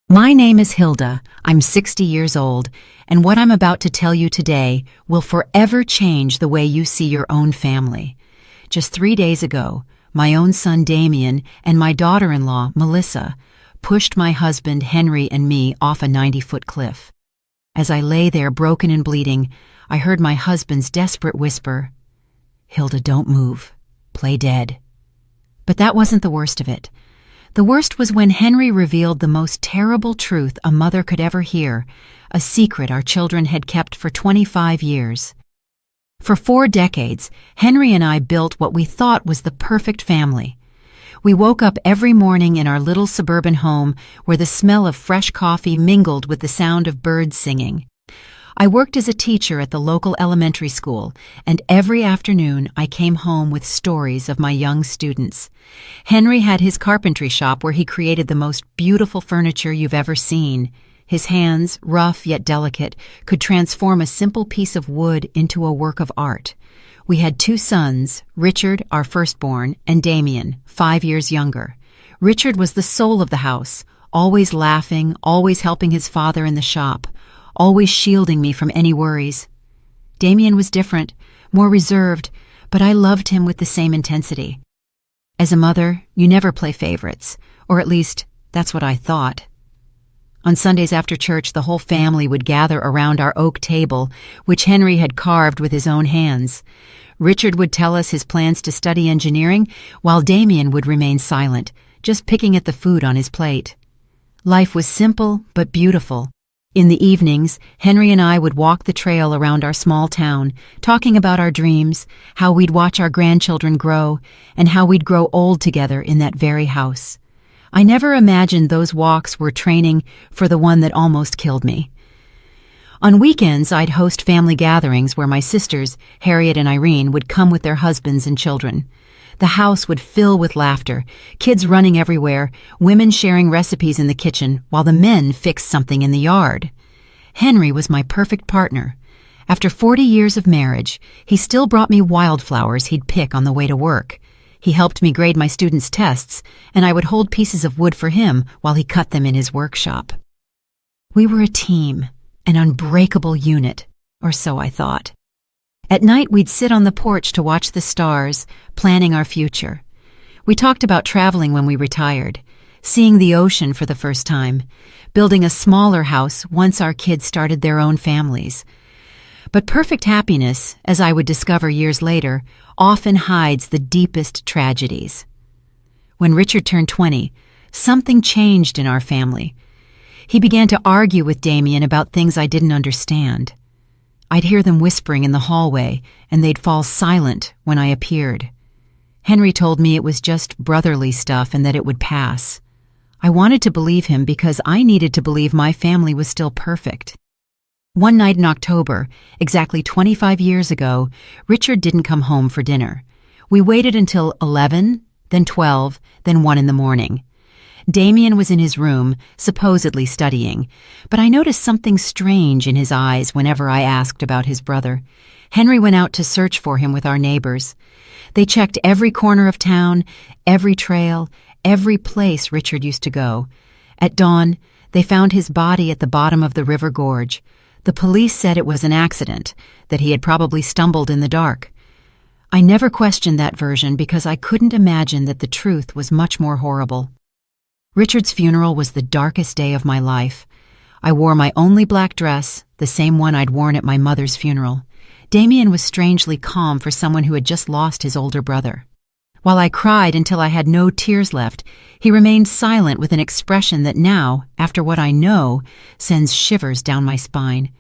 My name is Hilda. I'm 60 years old, and what I'm about to tell you today will forever change the way you see your own family. Just 3 days ago, my own son Damien and my daughter-in-law, Melissa, pushed my husband Henry and me off a 90-foot cliff. As I lay there broken and bleeding, I heard my husband's desperate whisper, "Hilda, don't move. Play dead." But that wasn't the worst of it. The worst was when Henry revealed the most terrible truth a mother could ever hear, a secret our children had kept for 25 years. For 4 decades, Henry and I built what we thought was the perfect family. We woke up every morning in our little suburban home where the smell of fresh coffee mingled with the sound of birds singing. I worked as a teacher at the local elementary school, and every afternoon I came home with stories of my young students. Henry had his carpentry shop where he created the most beautiful furniture you've ever seen. His hands, rough yet delicate, could transform a simple piece of wood into a work of art. We had 2 sons, Richard, our firstborn, and Damien, 5 years younger. Richard was the soul of the house, always laughing, always helping his father in the shop, always shielding me from any worries. Damien was different, more reserved, but I loved him with the same intensity. As a mother, you never play favorites, or at least, that's what I thought. On Sundays after church, the whole family would gather around our oak table, which Henry had carved with his own hands. Richard would tell us his plans to study engineering, while Damien would remain silent, just picking at the food on his plate. Life was simple but beautiful. In the evenings, Henry and I would walk the trail around our small town, talking about our dreams, how we'd watch our grandchildren grow, and how we'd grow old together in that very house. I never imagined those walks were training for the one that almost killed me. On weekends, I'd host family gatherings where my sisters, Harriet and Irene, would come with their husbands and children. The house would fill with laughter, kids running everywhere, women sharing recipes in the kitchen, while the men fixed something in the yard. Henry was my perfect partner. After 40 years of marriage, he still brought me wildflowers he'd pick on the way to work. He helped me grade my students' tests, and I would hold pieces of wood for him while he cut them in his workshop. We were a team, an unbreakable unit, or so I thought. At night, we'd sit on the porch to watch the stars, planning our future. We talked about traveling when we retired, seeing the ocean for the first time, building a smaller house once our kids started their own families. But perfect happiness, as I would discover years later, often hides the deepest tragedies. When Richard turned 20, something changed in our family. He began to argue with Damien about things I didn't understand. I'd hear them whispering in the hallway, and they'd fall silent when I appeared. Henry told me it was just brotherly stuff and that it would pass. I wanted to believe him because I needed to believe my family was still perfect. One night in October, exactly 25 years ago, Richard didn't come home for dinner. We waited until 11, then 12, then 1 in the morning. Damien was in his room, supposedly studying, but I noticed something strange in his eyes whenever I asked about his brother. Henry went out to search for him with our neighbors. They checked every corner of town, every trail, every place Richard used to go. At dawn, they found his body at the bottom of the river gorge. The police said it was an accident, that he had probably stumbled in the dark. I never questioned that version because I couldn't imagine that the truth was much more horrible. Richard's funeral was the darkest day of my life. I wore my only black dress, the same one I'd worn at my mother's funeral. Damien was strangely calm for someone who had just lost his older brother. While I cried until I had no tears left, he remained silent with an expression that now, after what I know, sends shivers down my spine.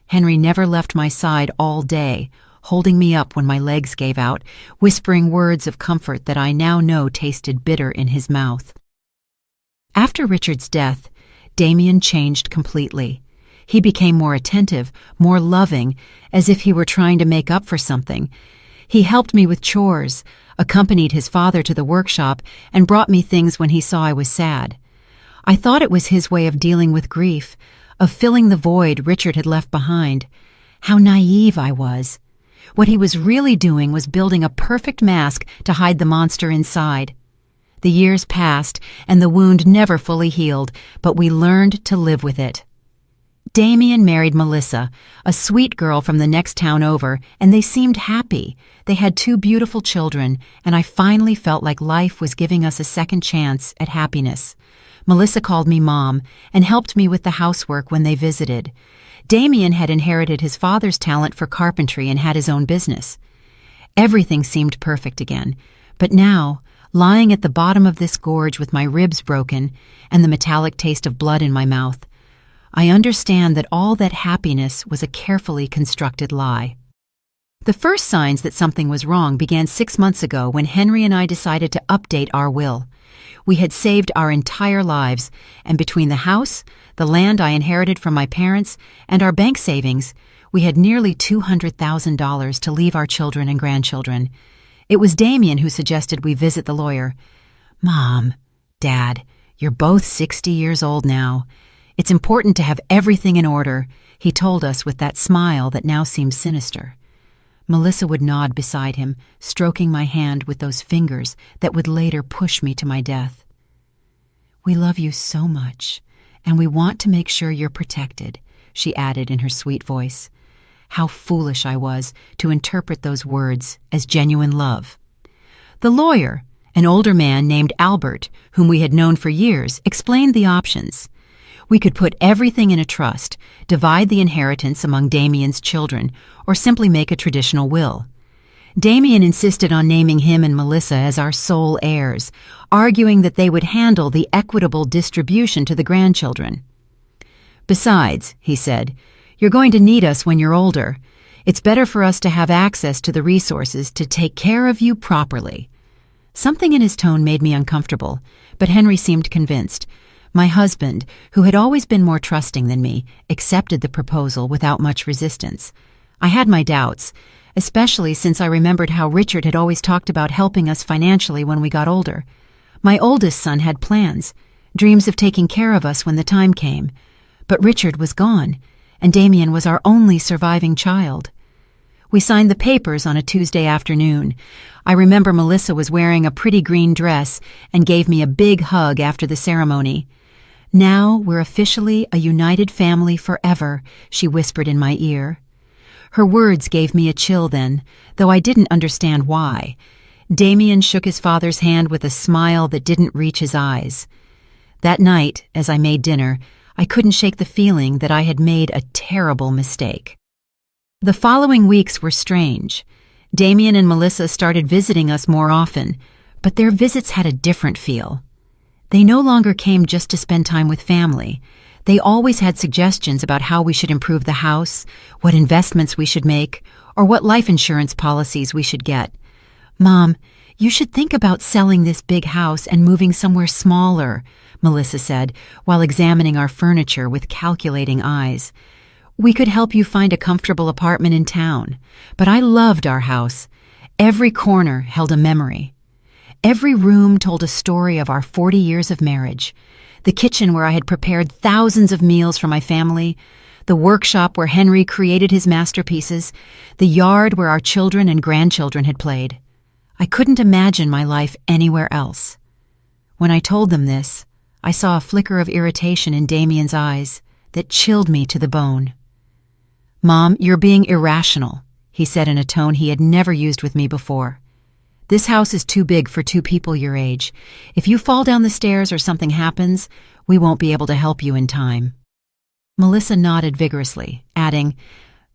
Henry never left my side all day, holding me up when my legs gave out, whispering words of comfort that I now know tasted bitter in his mouth. After Richard's death, Damien changed completely. He became more attentive, more loving, as if he were trying to make up for something. He helped me with chores, accompanied his father to the workshop, and brought me things when he saw I was sad. I thought it was his way of dealing with grief, of filling the void Richard had left behind. How naive I was. What he was really doing was building a perfect mask to hide the monster inside. The years passed, and the wound never fully healed, but we learned to live with it. Damien married Melissa, a sweet girl from the next town over, and they seemed happy. They had 2 beautiful children, and I finally felt like life was giving us a second chance at happiness. Melissa called me Mom and helped me with the housework when they visited. Damien had inherited his father's talent for carpentry and had his own business. Everything seemed perfect again, but now, lying at the bottom of this gorge with my ribs broken and the metallic taste of blood in my mouth, I understand that all that happiness was a carefully constructed lie. The first signs that something was wrong began 6 months ago when Henry and I decided to update our will. We had saved our entire lives, and between the house, the land I inherited from my parents, and our bank savings, we had nearly $200,000 to leave our children and grandchildren. It was Damien who suggested we visit the lawyer. "Mom, Dad, you're both 60 years old now. It's important to have everything in order," he told us with that smile that now seems sinister. Melissa would nod beside him, stroking my hand with those fingers that would later push me to my death. "We love you so much, and we want to make sure you're protected," she added in her sweet voice. How foolish I was to interpret those words as genuine love. The lawyer, an older man named Albert, whom we had known for years, explained the options. We could put everything in a trust, divide the inheritance among Damien's children, or simply make a traditional will. Damien insisted on naming him and Melissa as our sole heirs, arguing that they would handle the equitable distribution to the grandchildren. "Besides," he said, "you're going to need us when you're older. It's better for us to have access to the resources to take care of you properly." Something in his tone made me uncomfortable, but Henry seemed convinced. My husband, who had always been more trusting than me, accepted the proposal without much resistance. I had my doubts, especially since I remembered how Richard had always talked about helping us financially when we got older. My oldest son had plans, dreams of taking care of us when the time came. But Richard was gone, and Damien was our only surviving child. We signed the papers on a Tuesday afternoon. I remember Melissa was wearing a pretty green dress and gave me a big hug after the ceremony. "Now we're officially a united family forever," she whispered in my ear. Her words gave me a chill then, though I didn't understand why. Damien shook his father's hand with a smile that didn't reach his eyes. That night, as I made dinner, I couldn't shake the feeling that I had made a terrible mistake. The following weeks were strange. Damien and Melissa started visiting us more often, but their visits had a different feel. They no longer came just to spend time with family. They always had suggestions about how we should improve the house, what investments we should make, or what life insurance policies we should get. "Mom, you should think about selling this big house and moving somewhere smaller," Melissa said, while examining our furniture with calculating eyes. "We could help you find a comfortable apartment in town, but I loved our house. Every corner held a memory. Every room told a story of our 40 years of marriage. The kitchen where I had prepared thousands of meals for my family, the workshop where Henry created his masterpieces, the yard where our children and grandchildren had played. I couldn't imagine my life anywhere else." When I told them this, I saw a flicker of irritation in Damien's eyes that chilled me to the bone. "Mom, you're being irrational," he said in a tone he had never used with me before. "This house is too big for 2 people your age. If you fall down the stairs or something happens, we won't be able to help you in time." Melissa nodded vigorously, adding,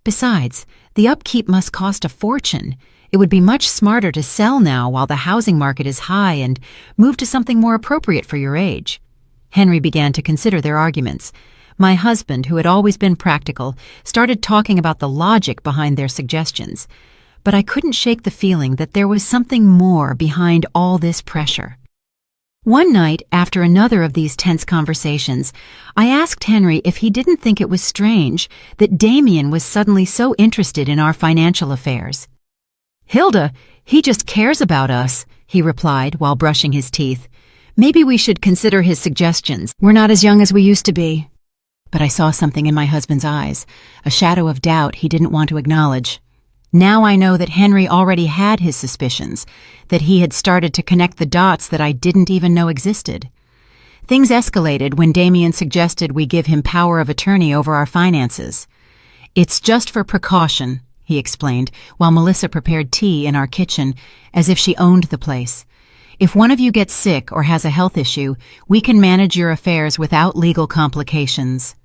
"Besides, the upkeep must cost a fortune. It would be much smarter to sell now while the housing market is high and move to something more appropriate for your age." Henry began to consider their arguments. My husband, who had always been practical, started talking about the logic behind their suggestions. But I couldn't shake the feeling that there was something more behind all this pressure. One night, after another of these tense conversations, I asked Henry if he didn't think it was strange that Damien was suddenly so interested in our financial affairs. "Hilda, he just cares about us," he replied while brushing his teeth. "Maybe we should consider his suggestions. We're not as young as we used to be." But I saw something in my husband's eyes, a shadow of doubt he didn't want to acknowledge. Now I know that Henry already had his suspicions, that he had started to connect the dots that I didn't even know existed. Things escalated when Damien suggested we give him power of attorney over our finances. "It's just for precaution," he explained, while Melissa prepared tea in our kitchen as if she owned the place. "If one of you gets sick or has a health issue, we can manage your affairs without legal complications."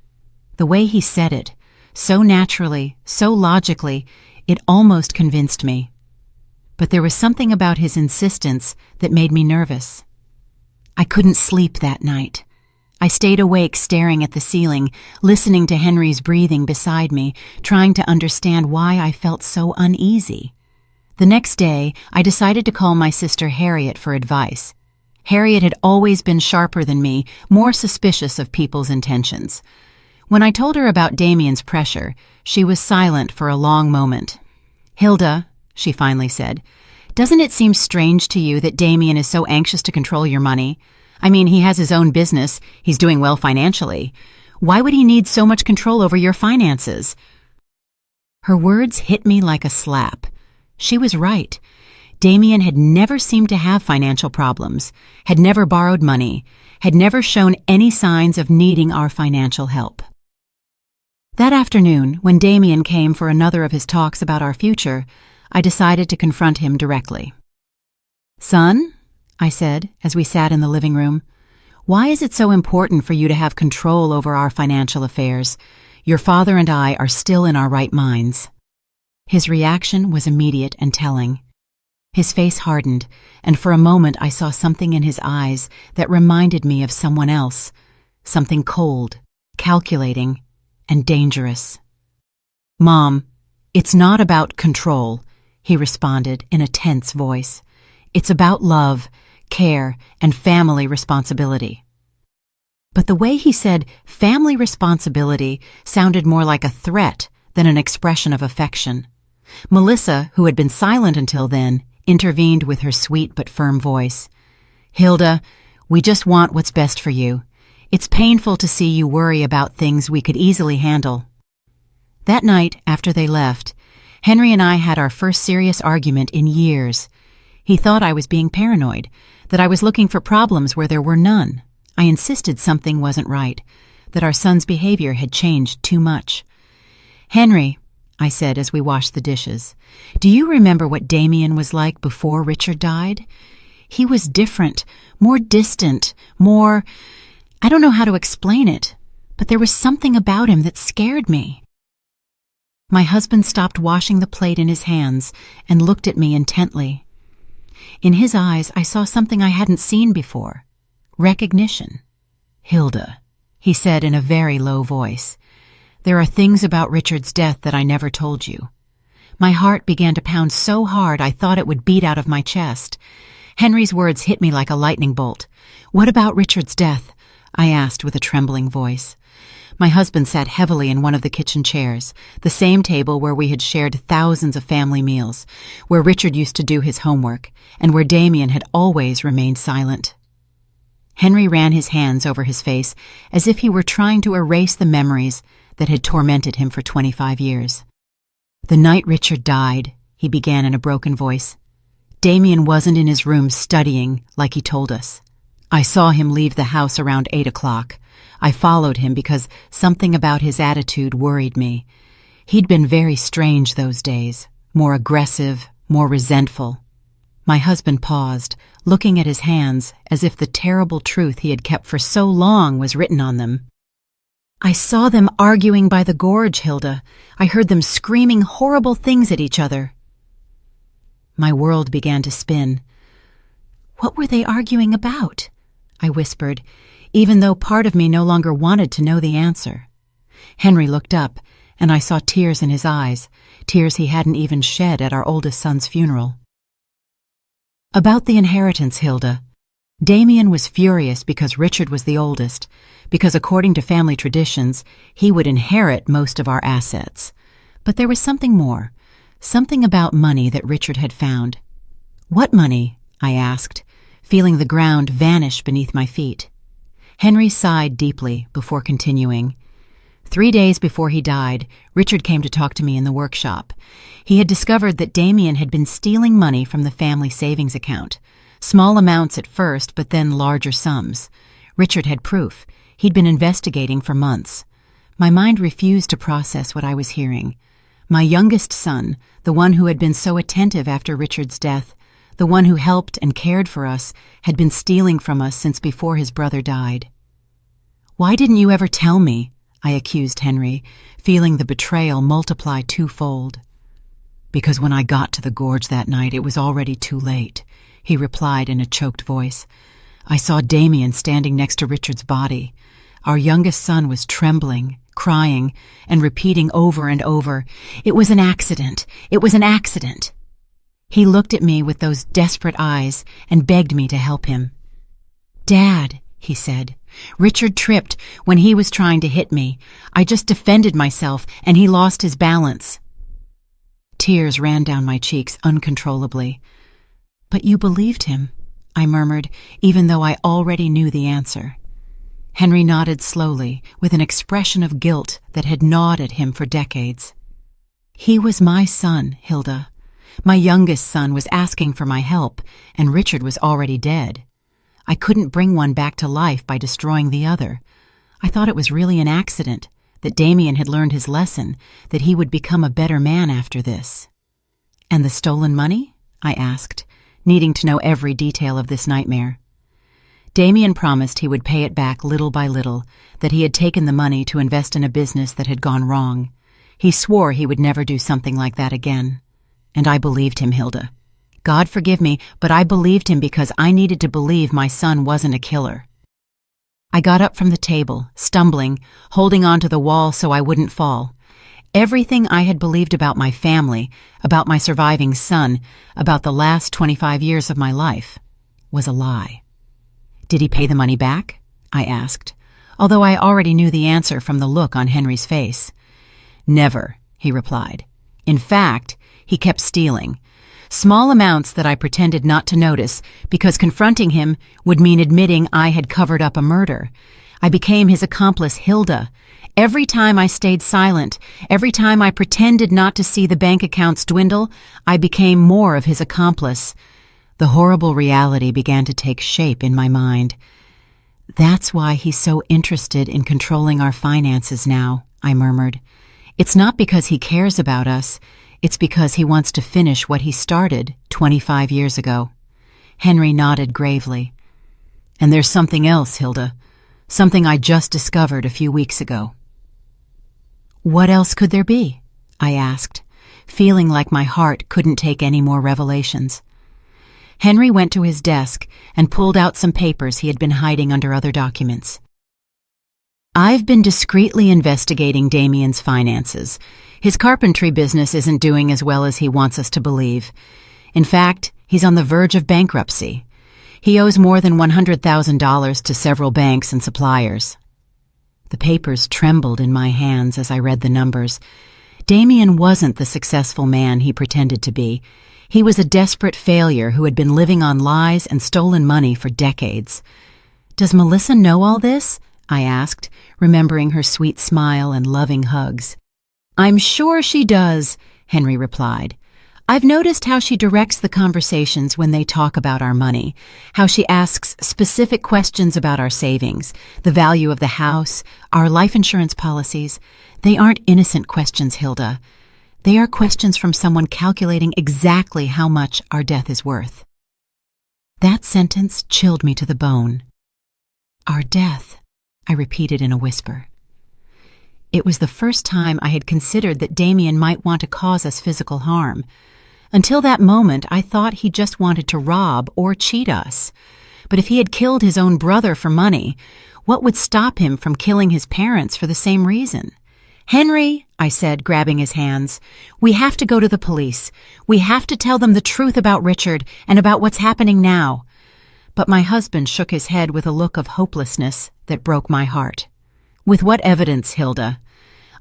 The way he said it, so naturally, so logically, it almost convinced me. But there was something about his insistence that made me nervous. I couldn't sleep that night. I stayed awake staring at the ceiling, listening to Henry's breathing beside me, trying to understand why I felt so uneasy. The next day, I decided to call my sister Harriet for advice. Harriet had always been sharper than me, more suspicious of people's intentions. When I told her about Damien's pressure, she was silent for a long moment. "Hilda," she finally said, "doesn't it seem strange to you that Damien is so anxious to control your money? I mean, he has his own business, he's doing well financially. Why would he need so much control over your finances?" Her words hit me like a slap. She was right. Damien had never seemed to have financial problems, had never borrowed money, had never shown any signs of needing our financial help. That afternoon, when Damien came for another of his talks about our future, I decided to confront him directly. "Son," I said as we sat in the living room, "why is it so important for you to have control over our financial affairs? Your father and I are still in our right minds." His reaction was immediate and telling. His face hardened, and for a moment I saw something in his eyes that reminded me of someone else, something cold, calculating, and dangerous. "Mom, it's not about control," he responded in a tense voice. "It's about love, care, and family responsibility." But the way he said family responsibility sounded more like a threat than an expression of affection. Melissa, who had been silent until then, intervened with her sweet but firm voice. "Hilda, we just want what's best for you. It's painful to see you worry about things we could easily handle." That night, after they left, Henry and I had our first serious argument in years. He thought I was being paranoid, that I was looking for problems where there were none. I insisted something wasn't right, that our son's behavior had changed too much. "Henry," I said as we washed the dishes, "do you remember what Damien was like before Richard died? He was different, more distant, more... I don't know how to explain it, but there was something about him that scared me." My husband stopped washing the plate in his hands and looked at me intently. In his eyes, I saw something I hadn't seen before. Recognition. "Hilda," he said in a very low voice, "there are things about Richard's death that I never told you." My heart began to pound so hard I thought it would beat out of my chest. Henry's words hit me like a lightning bolt. "What about Richard's death?" I asked with a trembling voice. My husband sat heavily in one of the kitchen chairs, the same table where we had shared thousands of family meals, where Richard used to do his homework, and where Damien had always remained silent. Henry ran his hands over his face as if he were trying to erase the memories that had tormented him for 25 years. "The night Richard died," he began in a broken voice, "Damien wasn't in his room studying like he told us. I saw him leave the house around 8 o'clock. I followed him because something about his attitude worried me. He'd been very strange those days, more aggressive, more resentful." My husband paused, looking at his hands as if the terrible truth he had kept for so long was written on them. "I saw them arguing by the gorge, Hilda. I heard them screaming horrible things at each other." My world began to spin. "What were they arguing about?" I whispered, even though part of me no longer wanted to know the answer. Henry looked up, and I saw tears in his eyes, tears he hadn't even shed at our oldest son's funeral. "About the inheritance, Hilda. Damien was furious because Richard was the oldest, because according to family traditions, he would inherit most of our assets. But there was something more, something about money that Richard had found." "What money?" I asked, feeling the ground vanish beneath my feet. Henry sighed deeply before continuing. 3 days before he died, Richard came to talk to me in the workshop. He had discovered that Damien had been stealing money from the family savings account. Small amounts at first, but then larger sums. Richard had proof. He'd been investigating for months. My mind refused to process what I was hearing. My youngest son, the one who had been so attentive after Richard's death, the one who helped and cared for us, had been stealing from us since before his brother died. "Why didn't you ever tell me?" I accused Henry, feeling the betrayal multiply twofold. "Because when I got to the gorge that night, it was already too late," he replied in a choked voice. "I saw Damien standing next to Richard's body. Our youngest son was trembling, crying, and repeating over and over, 'It was an accident! It was an accident!' He looked at me with those desperate eyes and begged me to help him. 'Dad,' he said, 'Richard tripped when he was trying to hit me. I just defended myself and he lost his balance.' Tears ran down my cheeks uncontrollably. 'But you believed him,' I murmured, even though I already knew the answer. Henry nodded slowly, with an expression of guilt that had gnawed at him for decades. 'He was my son, Hilda. My youngest son was asking for my help, and Richard was already dead. I couldn't bring one back to life by destroying the other. I thought it was really an accident, that Damien had learned his lesson, that he would become a better man after this.' 'And the stolen money?' I asked, needing to know every detail of this nightmare. Damien promised he would pay it back little by little, that he had taken the money to invest in a business that had gone wrong. He swore he would never do something like that again. And I believed him, Hilda. God forgive me, but I believed him because I needed to believe my son wasn't a killer. I got up from the table, stumbling, holding onto the wall so I wouldn't fall. Everything I had believed about my family, about my surviving son, about the last 25 years of my life, was a lie. 'Did he pay the money back?' I asked, although I already knew the answer from the look on Henry's face. 'Never,' he replied. 'In fact, he kept stealing. Small amounts that I pretended not to notice, because confronting him would mean admitting I had covered up a murder. I became his accomplice, Hilda. Every time I stayed silent, every time I pretended not to see the bank accounts dwindle, I became more of his accomplice. The horrible reality began to take shape in my mind. That's why he's so interested in controlling our finances now,' I murmured. 'It's not because he cares about us. It's because he wants to finish what he started 25 years ago.' Henry nodded gravely. 'And there's something else, Hilda. Something I just discovered a few weeks ago.' 'What else could there be?' I asked, feeling like my heart couldn't take any more revelations. Henry went to his desk and pulled out some papers he had been hiding under other documents. 'I've been discreetly investigating Damien's finances. His carpentry business isn't doing as well as he wants us to believe. In fact, he's on the verge of bankruptcy. He owes more than $100,000 to several banks and suppliers.' The papers trembled in my hands as I read the numbers. Damien wasn't the successful man he pretended to be. He was a desperate failure who had been living on lies and stolen money for decades. 'Does Melissa know all this?' I asked, remembering her sweet smile and loving hugs. 'I'm sure she does,' Henry replied. 'I've noticed how she directs the conversations when they talk about our money, how she asks specific questions about our savings, the value of the house, our life insurance policies. They aren't innocent questions, Hilda. They are questions from someone calculating exactly how much our death is worth.' That sentence chilled me to the bone. 'Our death,' I repeated in a whisper. It was the first time I had considered that Damien might want to cause us physical harm. Until that moment, I thought he just wanted to rob or cheat us. But if he had killed his own brother for money, what would stop him from killing his parents for the same reason? 'Henry,' I said, grabbing his hands, 'we have to go to the police. We have to tell them the truth about Richard and about what's happening now.' But my husband shook his head with a look of hopelessness that broke my heart. 'With what evidence, Hilda?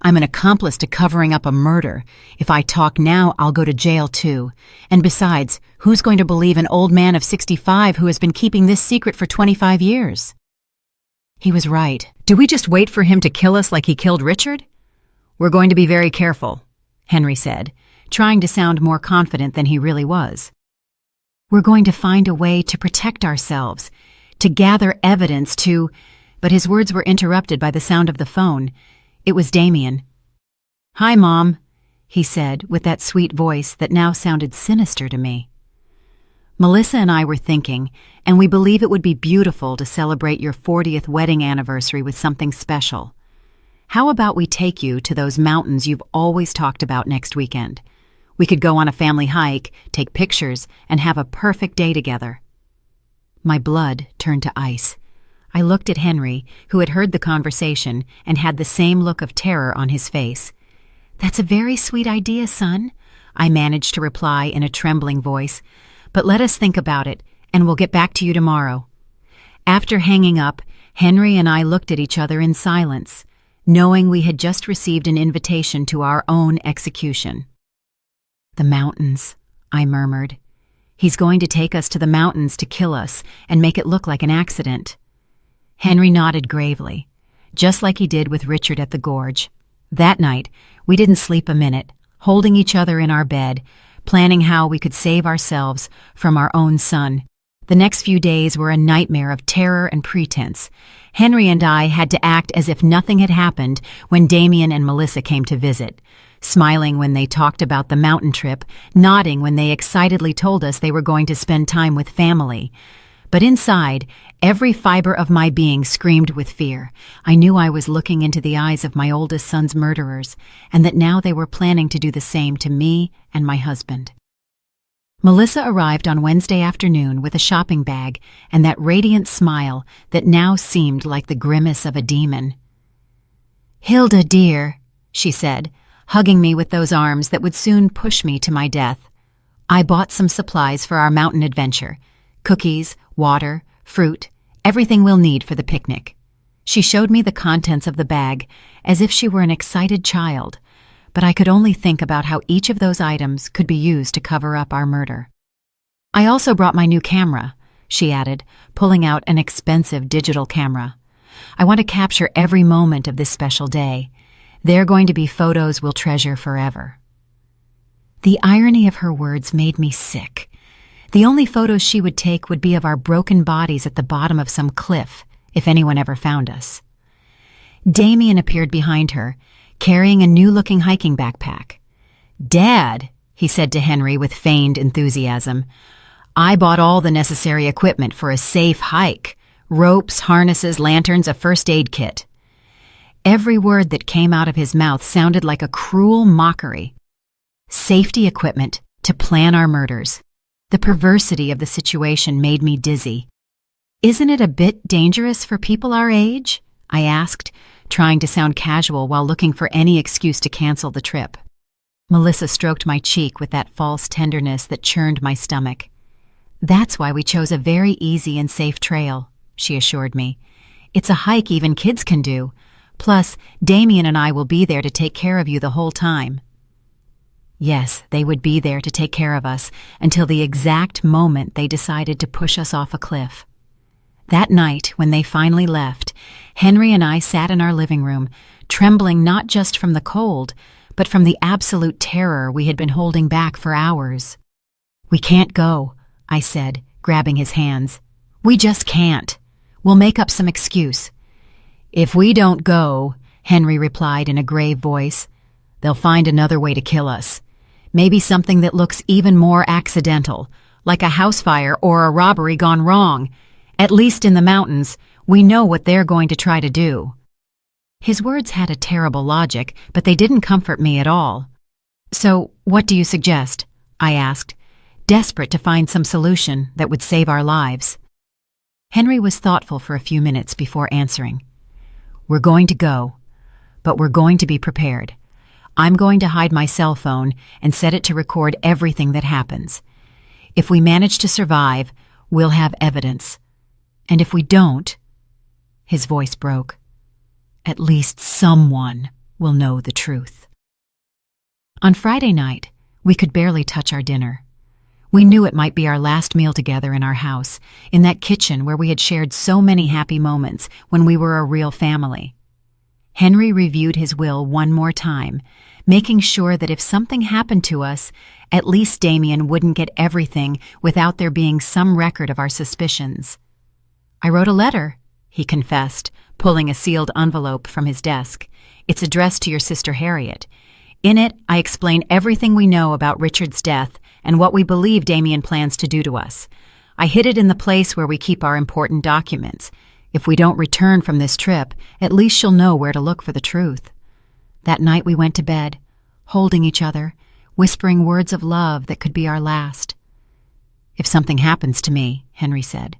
I'm an accomplice to covering up a murder. If I talk now, I'll go to jail too. And besides, who's going to believe an old man of 65 who has been keeping this secret for 25 years? He was right. Do we just wait for him to kill us like he killed Richard? We're going to be very careful, Henry said, trying to sound more confident than he really was. We're going to find a way to protect ourselves, to gather evidence to... But his words were interrupted by the sound of the phone. It was Damien. "Hi, Mom," he said with that sweet voice that now sounded sinister to me. "Melissa and I were thinking, and we believe it would be beautiful to celebrate your 40th wedding anniversary with something special. How about we take you to those mountains you've always talked about next weekend? We could go on a family hike, take pictures, and have a perfect day together." My blood turned to ice. I looked at Henry, who had heard the conversation and had the same look of terror on his face. "That's a very sweet idea, son," I managed to reply in a trembling voice. "But let us think about it, and we'll get back to you tomorrow." After hanging up, Henry and I looked at each other in silence, knowing we had just received an invitation to our own execution. "The mountains," I murmured. "He's going to take us to the mountains to kill us and make it look like an accident." Henry nodded gravely, just like he did with Richard at the gorge. That night, we didn't sleep a minute, holding each other in our bed, planning how we could save ourselves from our own son. The next few days were a nightmare of terror and pretense. Henry and I had to act as if nothing had happened when Damien and Melissa came to visit, smiling when they talked about the mountain trip, nodding when they excitedly told us they were going to spend time with family. But inside, every fiber of my being screamed with fear. I knew I was looking into the eyes of my oldest son's murderers, and that now they were planning to do the same to me and my husband. Melissa arrived on Wednesday afternoon with a shopping bag and that radiant smile that now seemed like the grimace of a demon. "Hilda, dear," she said, hugging me with those arms that would soon push me to my death. "I bought some supplies for our mountain adventure. Cookies, water, fruit, everything we'll need for the picnic." She showed me the contents of the bag as if she were an excited child, but I could only think about how each of those items could be used to cover up our murder. "I also brought my new camera," she added, pulling out an expensive digital camera. "I want to capture every moment of this special day. They're going to be photos we'll treasure forever." The irony of her words made me sick. The only photos she would take would be of our broken bodies at the bottom of some cliff, if anyone ever found us. Damien appeared behind her, carrying a new-looking hiking backpack. "Dad," he said to Henry with feigned enthusiasm, "I bought all the necessary equipment for a safe hike. Ropes, harnesses, lanterns, a first aid kit." Every word that came out of his mouth sounded like a cruel mockery. Safety equipment to plan our murders. The perversity of the situation made me dizzy. "Isn't it a bit dangerous for people our age?" I asked, trying to sound casual while looking for any excuse to cancel the trip. Melissa stroked my cheek with that false tenderness that churned my stomach. "That's why we chose a very easy and safe trail," she assured me. "It's a hike even kids can do. Plus, Damien and I will be there to take care of you the whole time." Yes, they would be there to take care of us until the exact moment they decided to push us off a cliff. That night, when they finally left, Henry and I sat in our living room, trembling not just from the cold, but from the absolute terror we had been holding back for hours. "We can't go," I said, grabbing his hands. "We just can't. We'll make up some excuse." "If we don't go," Henry replied in a grave voice, "they'll find another way to kill us. Maybe something that looks even more accidental, like a house fire or a robbery gone wrong. At least in the mountains, we know what they're going to try to do." His words had a terrible logic, but they didn't comfort me at all. "So, what do you suggest?" I asked, desperate to find some solution that would save our lives. Henry was thoughtful for a few minutes before answering. "We're going to go, but we're going to be prepared. I'm going to hide my cell phone and set it to record everything that happens. If we manage to survive, we'll have evidence. And if we don't," his voice broke, "at least someone will know the truth." On Friday night, we could barely touch our dinner. We knew it might be our last meal together in our house, in that kitchen where we had shared so many happy moments when we were a real family. Henry reviewed his will one more time, making sure that if something happened to us, at least Damien wouldn't get everything without there being some record of our suspicions. "I wrote a letter," he confessed, pulling a sealed envelope from his desk. "It's addressed to your sister Harriet. In it, I explain everything we know about Richard's death and what we believe Damien plans to do to us. I hid it in the place where we keep our important documents. If we don't return from this trip, at least she'll know where to look for the truth." That night we went to bed, holding each other, whispering words of love that could be our last. "If something happens to me," Henry said,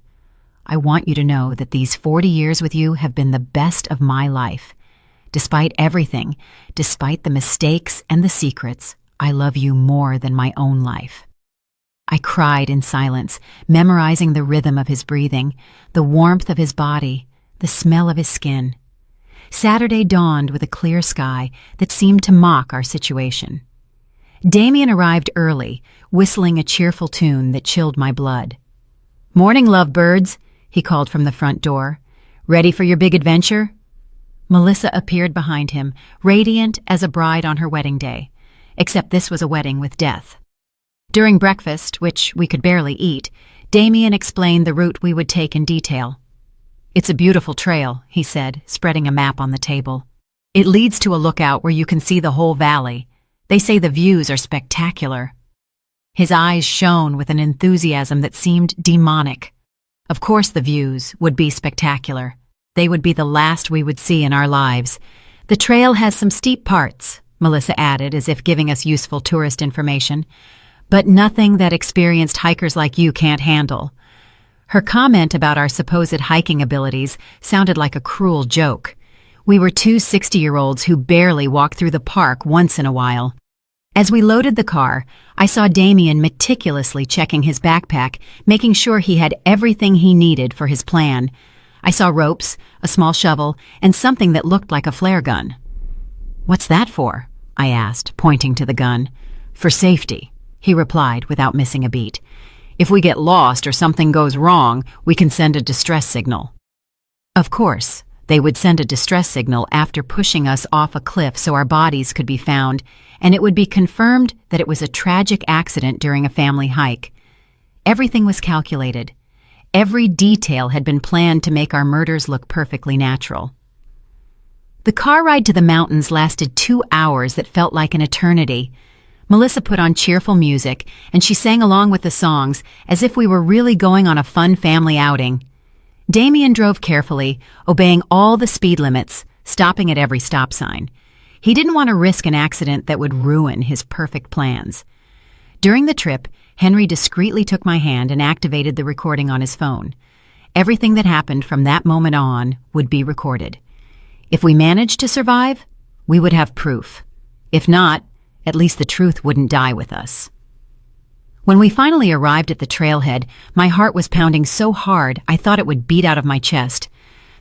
"I want you to know that these 40 years with you have been the best of my life. Despite everything, despite the mistakes and the secrets, I love you more than my own life." I cried in silence, memorizing the rhythm of his breathing, the warmth of his body, the smell of his skin. Saturday dawned with a clear sky that seemed to mock our situation. Damien arrived early, whistling a cheerful tune that chilled my blood. "Morning, lovebirds," he called from the front door. "Ready for your big adventure?" Melissa appeared behind him, radiant as a bride on her wedding day, except this was a wedding with death. During breakfast, which we could barely eat, Damien explained the route we would take in detail. "It's a beautiful trail," he said, spreading a map on the table. "It leads to a lookout where you can see the whole valley. They say the views are spectacular." His eyes shone with an enthusiasm that seemed demonic. Of course the views would be spectacular. They would be the last we would see in our lives. "The trail has some steep parts," Melissa added, as if giving us useful tourist information, "but nothing that experienced hikers like you can't handle." Her comment about our supposed hiking abilities sounded like a cruel joke. We were two 60-year-olds who barely walked through the park once in a while. As we loaded the car, I saw Damien meticulously checking his backpack, making sure he had everything he needed for his plan. I saw ropes, a small shovel, and something that looked like a flare gun. "What's that for?" I asked, pointing to the gun. "For safety," he replied without missing a beat. "If we get lost or something goes wrong, we can send a distress signal." Of course, they would send a distress signal after pushing us off a cliff so our bodies could be found, and it would be confirmed that it was a tragic accident during a family hike. Everything was calculated. Every detail had been planned to make our murders look perfectly natural. The car ride to the mountains lasted 2 hours that felt like an eternity. Melissa put on cheerful music, and she sang along with the songs as if we were really going on a fun family outing. Damien drove carefully, obeying all the speed limits, stopping at every stop sign. He didn't want to risk an accident that would ruin his perfect plans. During the trip, Henry discreetly took my hand and activated the recording on his phone. Everything that happened from that moment on would be recorded. If we managed to survive, we would have proof. If not, at least the truth wouldn't die with us. When we finally arrived at the trailhead, my heart was pounding so hard I thought it would beat out of my chest.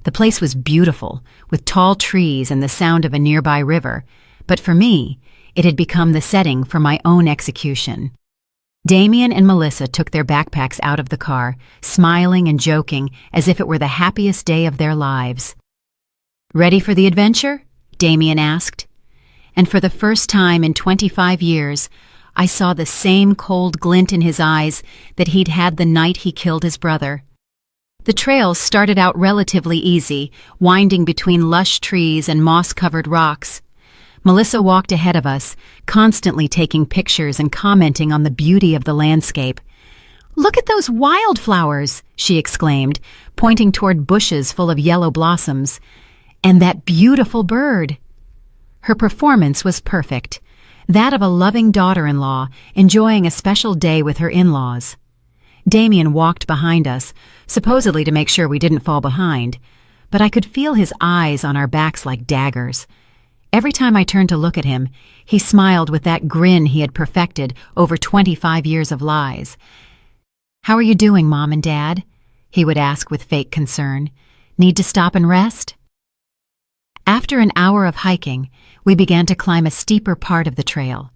The place was beautiful, with tall trees and the sound of a nearby river, but for me, it had become the setting for my own execution. Damien and Melissa took their backpacks out of the car, smiling and joking as if it were the happiest day of their lives. "Ready for the adventure?" Damien asked. And for the first time in 25 years, I saw the same cold glint in his eyes that he'd had the night he killed his brother. The trail started out relatively easy, winding between lush trees and moss-covered rocks. Melissa walked ahead of us, constantly taking pictures and commenting on the beauty of the landscape. "Look at those wildflowers!" she exclaimed, pointing toward bushes full of yellow blossoms. "And that beautiful bird!" Her performance was perfect, that of a loving daughter-in-law enjoying a special day with her in-laws. Damien walked behind us, supposedly to make sure we didn't fall behind, but I could feel his eyes on our backs like daggers. Every time I turned to look at him, he smiled with that grin he had perfected over 25 years of lies. "How are you doing, Mom and Dad?" he would ask with fake concern. "Need to stop and rest?" After an hour of hiking, we began to climb a steeper part of the trail.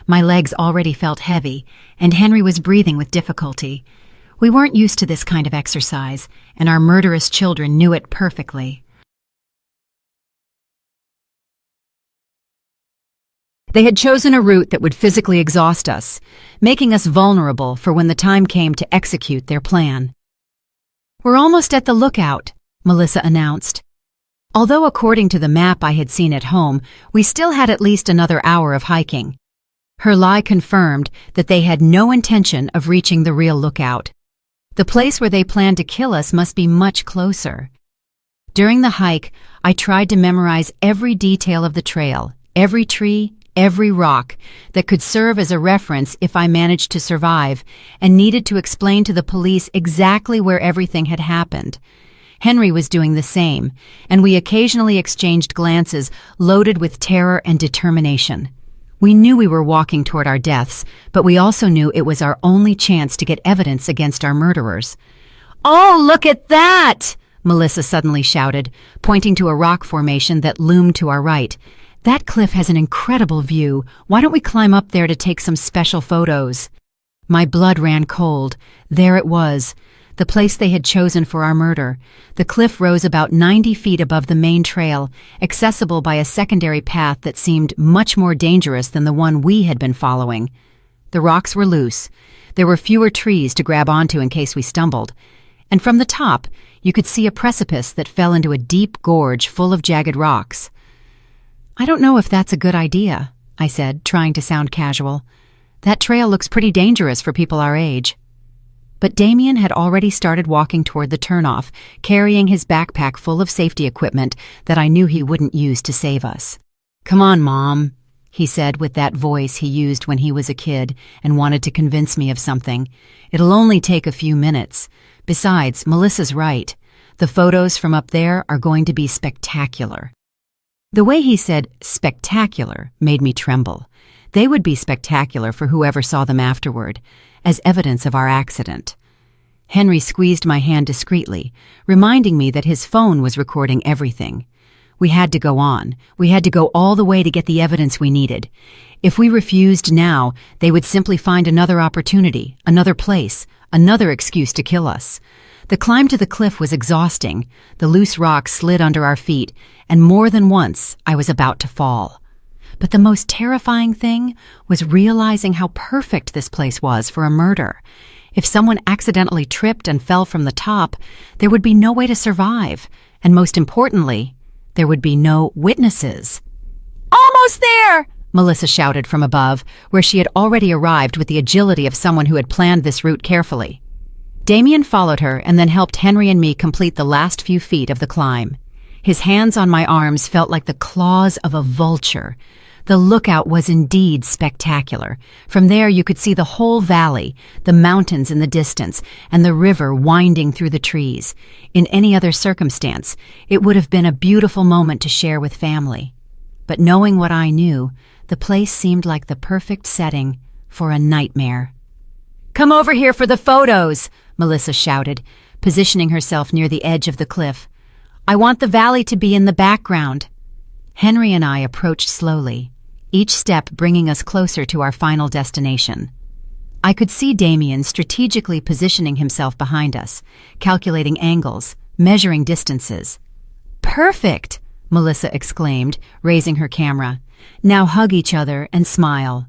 My legs already felt heavy, and Henry was breathing with difficulty. We weren't used to this kind of exercise, and our murderous children knew it perfectly. They had chosen a route that would physically exhaust us, making us vulnerable for when the time came to execute their plan. "We're almost at the lookout," Melissa announced. Although according to the map I had seen at home, we still had at least another hour of hiking. Her lie confirmed that they had no intention of reaching the real lookout. The place where they planned to kill us must be much closer. During the hike, I tried to memorize every detail of the trail, every tree, every rock that could serve as a reference if I managed to survive, and needed to explain to the police exactly where everything had happened. Henry was doing the same, and we occasionally exchanged glances loaded with terror and determination. We knew we were walking toward our deaths, but we also knew it was our only chance to get evidence against our murderers. "Oh, look at that!" Melissa suddenly shouted, pointing to a rock formation that loomed to our right. "That cliff has an incredible view. Why don't we climb up there to take some special photos?" My blood ran cold. There it was, the place they had chosen for our murder. The cliff rose about 90 feet above the main trail, accessible by a secondary path that seemed much more dangerous than the one we had been following. The rocks were loose. There were fewer trees to grab onto in case we stumbled. And from the top, you could see a precipice that fell into a deep gorge full of jagged rocks. "I don't know if that's a good idea," I said, trying to sound casual. "That trail looks pretty dangerous for people our age." But Damien had already started walking toward the turnoff, carrying his backpack full of safety equipment that I knew he wouldn't use to save us. "Come on, Mom," he said with that voice he used when he was a kid and wanted to convince me of something. "It'll only take a few minutes. Besides, Melissa's right. The photos from up there are going to be spectacular." The way he said spectacular made me tremble. They would be spectacular for whoever saw them afterward, as evidence of our accident. Henry squeezed my hand discreetly, reminding me that his phone was recording everything. We had to go on. We had to go all the way to get the evidence we needed. If we refused now, they would simply find another opportunity, another place, another excuse to kill us. The climb to the cliff was exhausting. The loose rocks slid under our feet, and more than once I was about to fall. But the most terrifying thing was realizing how perfect this place was for a murder. If someone accidentally tripped and fell from the top, there would be no way to survive, and most importantly, there would be no witnesses. "Almost there!" Melissa shouted from above, where she had already arrived with the agility of someone who had planned this route carefully. Damien followed her and then helped Henry and me complete the last few feet of the climb. His hands on my arms felt like the claws of a vulture. The lookout was indeed spectacular. From there you could see the whole valley, the mountains in the distance, and the river winding through the trees. In any other circumstance, it would have been a beautiful moment to share with family. But knowing what I knew, the place seemed like the perfect setting for a nightmare. "Come over here for the photos," Melissa shouted, positioning herself near the edge of the cliff. "I want the valley to be in the background." Henry and I approached slowly, each step bringing us closer to our final destination. I could see Damien strategically positioning himself behind us, calculating angles, measuring distances. "Perfect!" Melissa exclaimed, raising her camera. "Now hug each other and smile."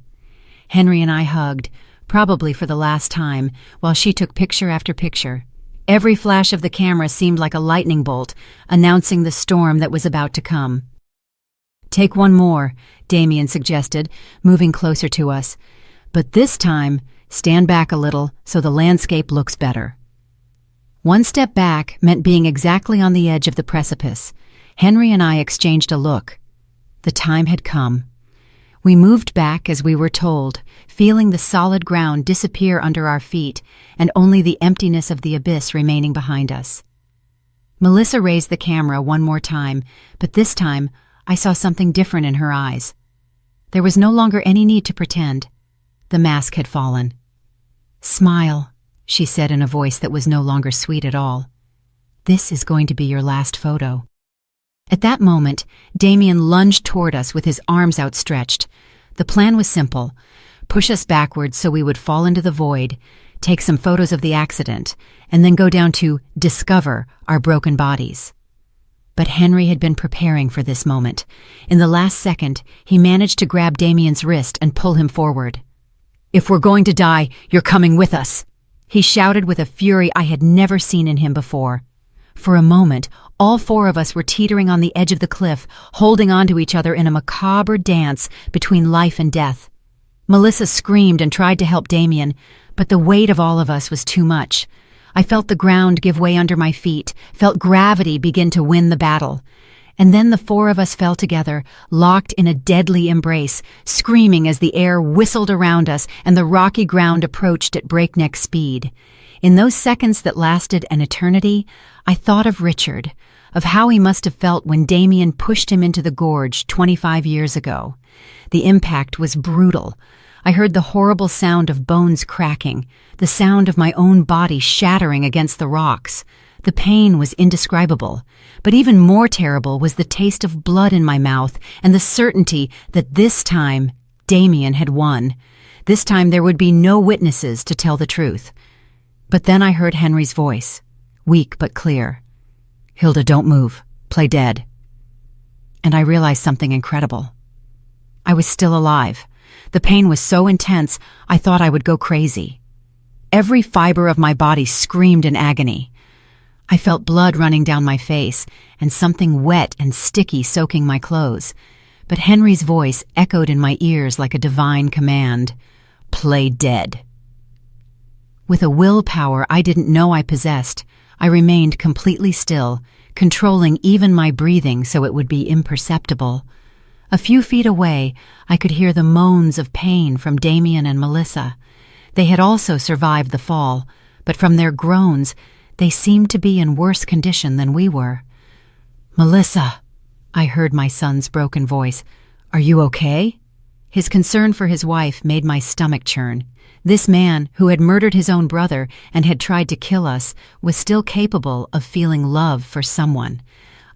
Henry and I hugged, probably for the last time, while she took picture after picture. Every flash of the camera seemed like a lightning bolt, announcing the storm that was about to come. "Take one more," Damien suggested, moving closer to us. "But this time, stand back a little so the landscape looks better." One step back meant being exactly on the edge of the precipice. Henry and I exchanged a look. The time had come. We moved back as we were told, feeling the solid ground disappear under our feet and only the emptiness of the abyss remaining behind us. Melissa raised the camera one more time, but this time I saw something different in her eyes. There was no longer any need to pretend. The mask had fallen. "Smile," she said in a voice that was no longer sweet at all. "This is going to be your last photo." At that moment, Damien lunged toward us with his arms outstretched. The plan was simple. push us backwards so we would fall into the void, take some photos of the accident, and then go down to discover our broken bodies. But Henry had been preparing for this moment. In the last second, he managed to grab Damien's wrist and pull him forward. "If we're going to die, you're coming with us," he shouted with a fury I had never seen in him before. For a moment, all four of us were teetering on the edge of the cliff, holding on to each other in a macabre dance between life and death. Melissa screamed and tried to help Damien, but the weight of all of us was too much. I felt the ground give way under my feet, felt gravity begin to win the battle. And then the four of us fell together, locked in a deadly embrace, screaming as the air whistled around us and the rocky ground approached at breakneck speed. In those seconds that lasted an eternity, I thought of Richard, of how he must have felt when Damien pushed him into the gorge 25 years ago. The impact was brutal. I heard the horrible sound of bones cracking, the sound of my own body shattering against the rocks. The pain was indescribable, but even more terrible was the taste of blood in my mouth and the certainty that this time Damien had won. This time there would be no witnesses to tell the truth. But then I heard Henry's voice, weak but clear. "Hilda, don't move. Play dead." And I realized something incredible. I was still alive. The pain was so intense, I thought I would go crazy. Every fiber of my body screamed in agony. I felt blood running down my face and something wet and sticky soaking my clothes. But Henry's voice echoed in my ears like a divine command. "Play dead." With a willpower I didn't know I possessed, I remained completely still, controlling even my breathing so it would be imperceptible. A few feet away, I could hear the moans of pain from Damien and Melissa. They had also survived the fall, but from their groans, they seemed to be in worse condition than we were. "Melissa," I heard my son's broken voice, "are you okay?" His concern for his wife made my stomach churn. This man, who had murdered his own brother and had tried to kill us, was still capable of feeling love for someone.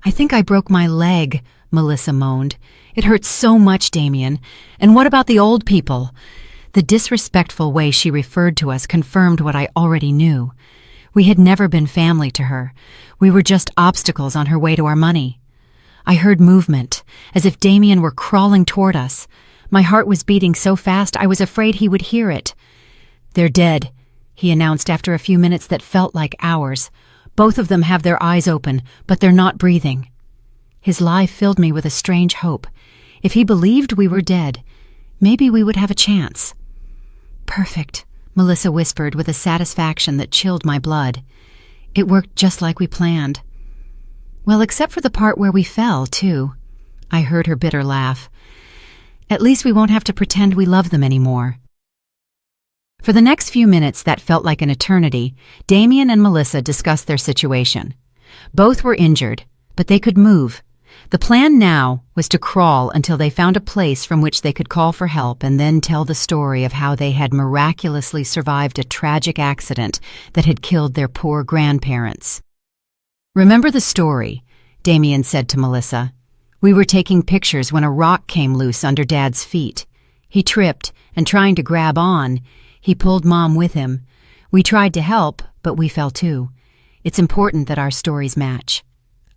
"I think I broke my leg," Melissa moaned. "It hurts so much, Damien. And what about the old people?" The disrespectful way she referred to us confirmed what I already knew. We had never been family to her. We were just obstacles on her way to our money. I heard movement, as if Damien were crawling toward us. My heart was beating so fast I was afraid he would hear it. "They're dead," he announced after a few minutes that felt like hours. "Both of them have their eyes open, but they're not breathing." His lie filled me with a strange hope. If he believed we were dead, maybe we would have a chance. "Perfect," Melissa whispered with a satisfaction that chilled my blood. "It worked just like we planned." "Well, except for the part where we fell, too." I heard her bitter laugh. "At least we won't have to pretend we love them anymore." For the next few minutes that felt like an eternity, Damien and Melissa discussed their situation. Both were injured, but they could move. The plan now was to crawl until they found a place from which they could call for help and then tell the story of how they had miraculously survived a tragic accident that had killed their poor grandparents. "Remember the story," Damien said to Melissa. "We were taking pictures when a rock came loose under Dad's feet. He tripped, and trying to grab on, he pulled Mom with him. We tried to help, but we fell too. It's important that our stories match."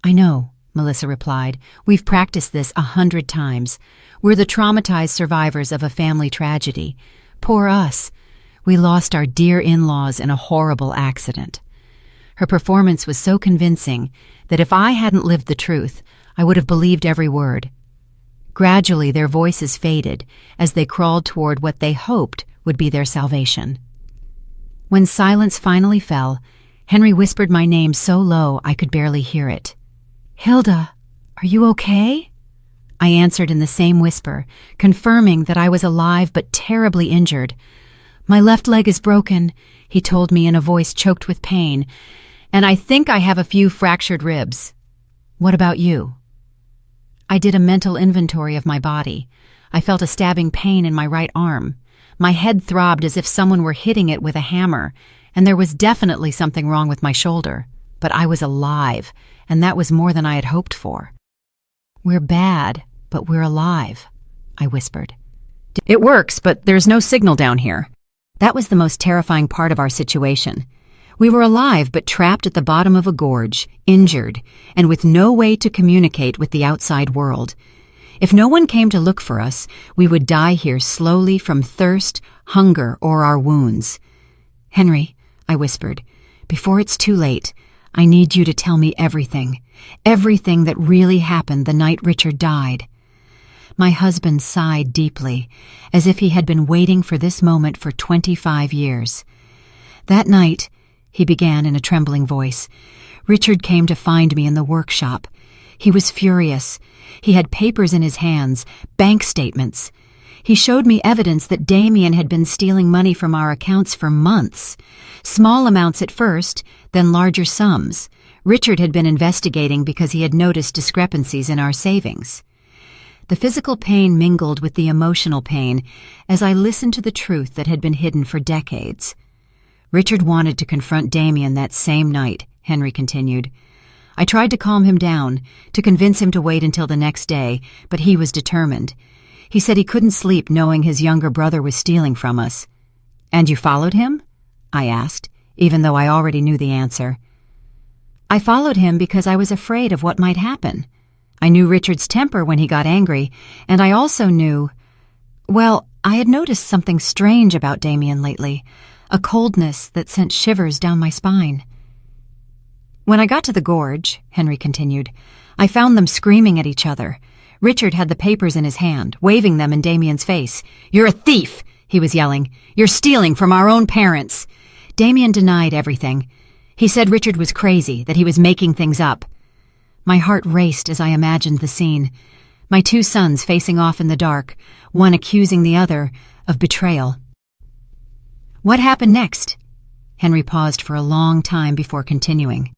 "I know," Melissa replied. "We've practiced this 100 times. We're the traumatized survivors of a family tragedy. Poor us. We lost our dear in-laws in a horrible accident." Her performance was so convincing that if I hadn't lived the truth, I would have believed every word. Gradually, their voices faded as they crawled toward what they hoped would be their salvation. When silence finally fell, Henry whispered my name so low I could barely hear it. "Hilda, are you okay?" I answered in the same whisper, confirming that I was alive but terribly injured. "My left leg is broken," he told me in a voice choked with pain, "and I think I have a few fractured ribs. What about you?" I did a mental inventory of my body. I felt a stabbing pain in my right arm. My head throbbed as if someone were hitting it with a hammer, and there was definitely something wrong with my shoulder. But I was alive, and that was more than I had hoped for. "We're bad, but we're alive," I whispered. It works, but there's no signal down here. That was the most terrifying part of our situation. We were alive but trapped at the bottom of a gorge, injured, and with no way to communicate with the outside world. If no one came to look for us, we would die here slowly from thirst, hunger, or our wounds. "Henry," I whispered, "before it's too late, I need you to tell me everything. Everything that really happened the night Richard died." My husband sighed deeply, as if he had been waiting for this moment for 25 years. "That night," he began in a trembling voice, "Richard came to find me in the workshop. He was furious. He had papers in his hands, bank statements. He showed me evidence that Damien had been stealing money from our accounts for months. Small amounts at first, then larger sums. Richard had been investigating because he had noticed discrepancies in our savings." The physical pain mingled with the emotional pain as I listened to the truth that had been hidden for decades. "Richard wanted to confront Damien that same night," Henry continued. "I tried to calm him down, to convince him to wait until the next day, but he was determined. He said he couldn't sleep knowing his younger brother was stealing from us." "And you followed him?" I asked, even though I already knew the answer. "I followed him because I was afraid of what might happen. I knew Richard's temper when he got angry, and I also knew... Well, I had noticed something strange about Damien lately, a coldness that sent shivers down my spine." "When I got to the gorge," Henry continued, "I found them screaming at each other. Richard had the papers in his hand, waving them in Damien's face. 'You're a thief!' he was yelling. 'You're stealing from our own parents!' Damien denied everything. He said Richard was crazy, that he was making things up." My heart raced as I imagined the scene. My two sons facing off in the dark, one accusing the other of betrayal. "What happened next?" Henry paused for a long time before continuing.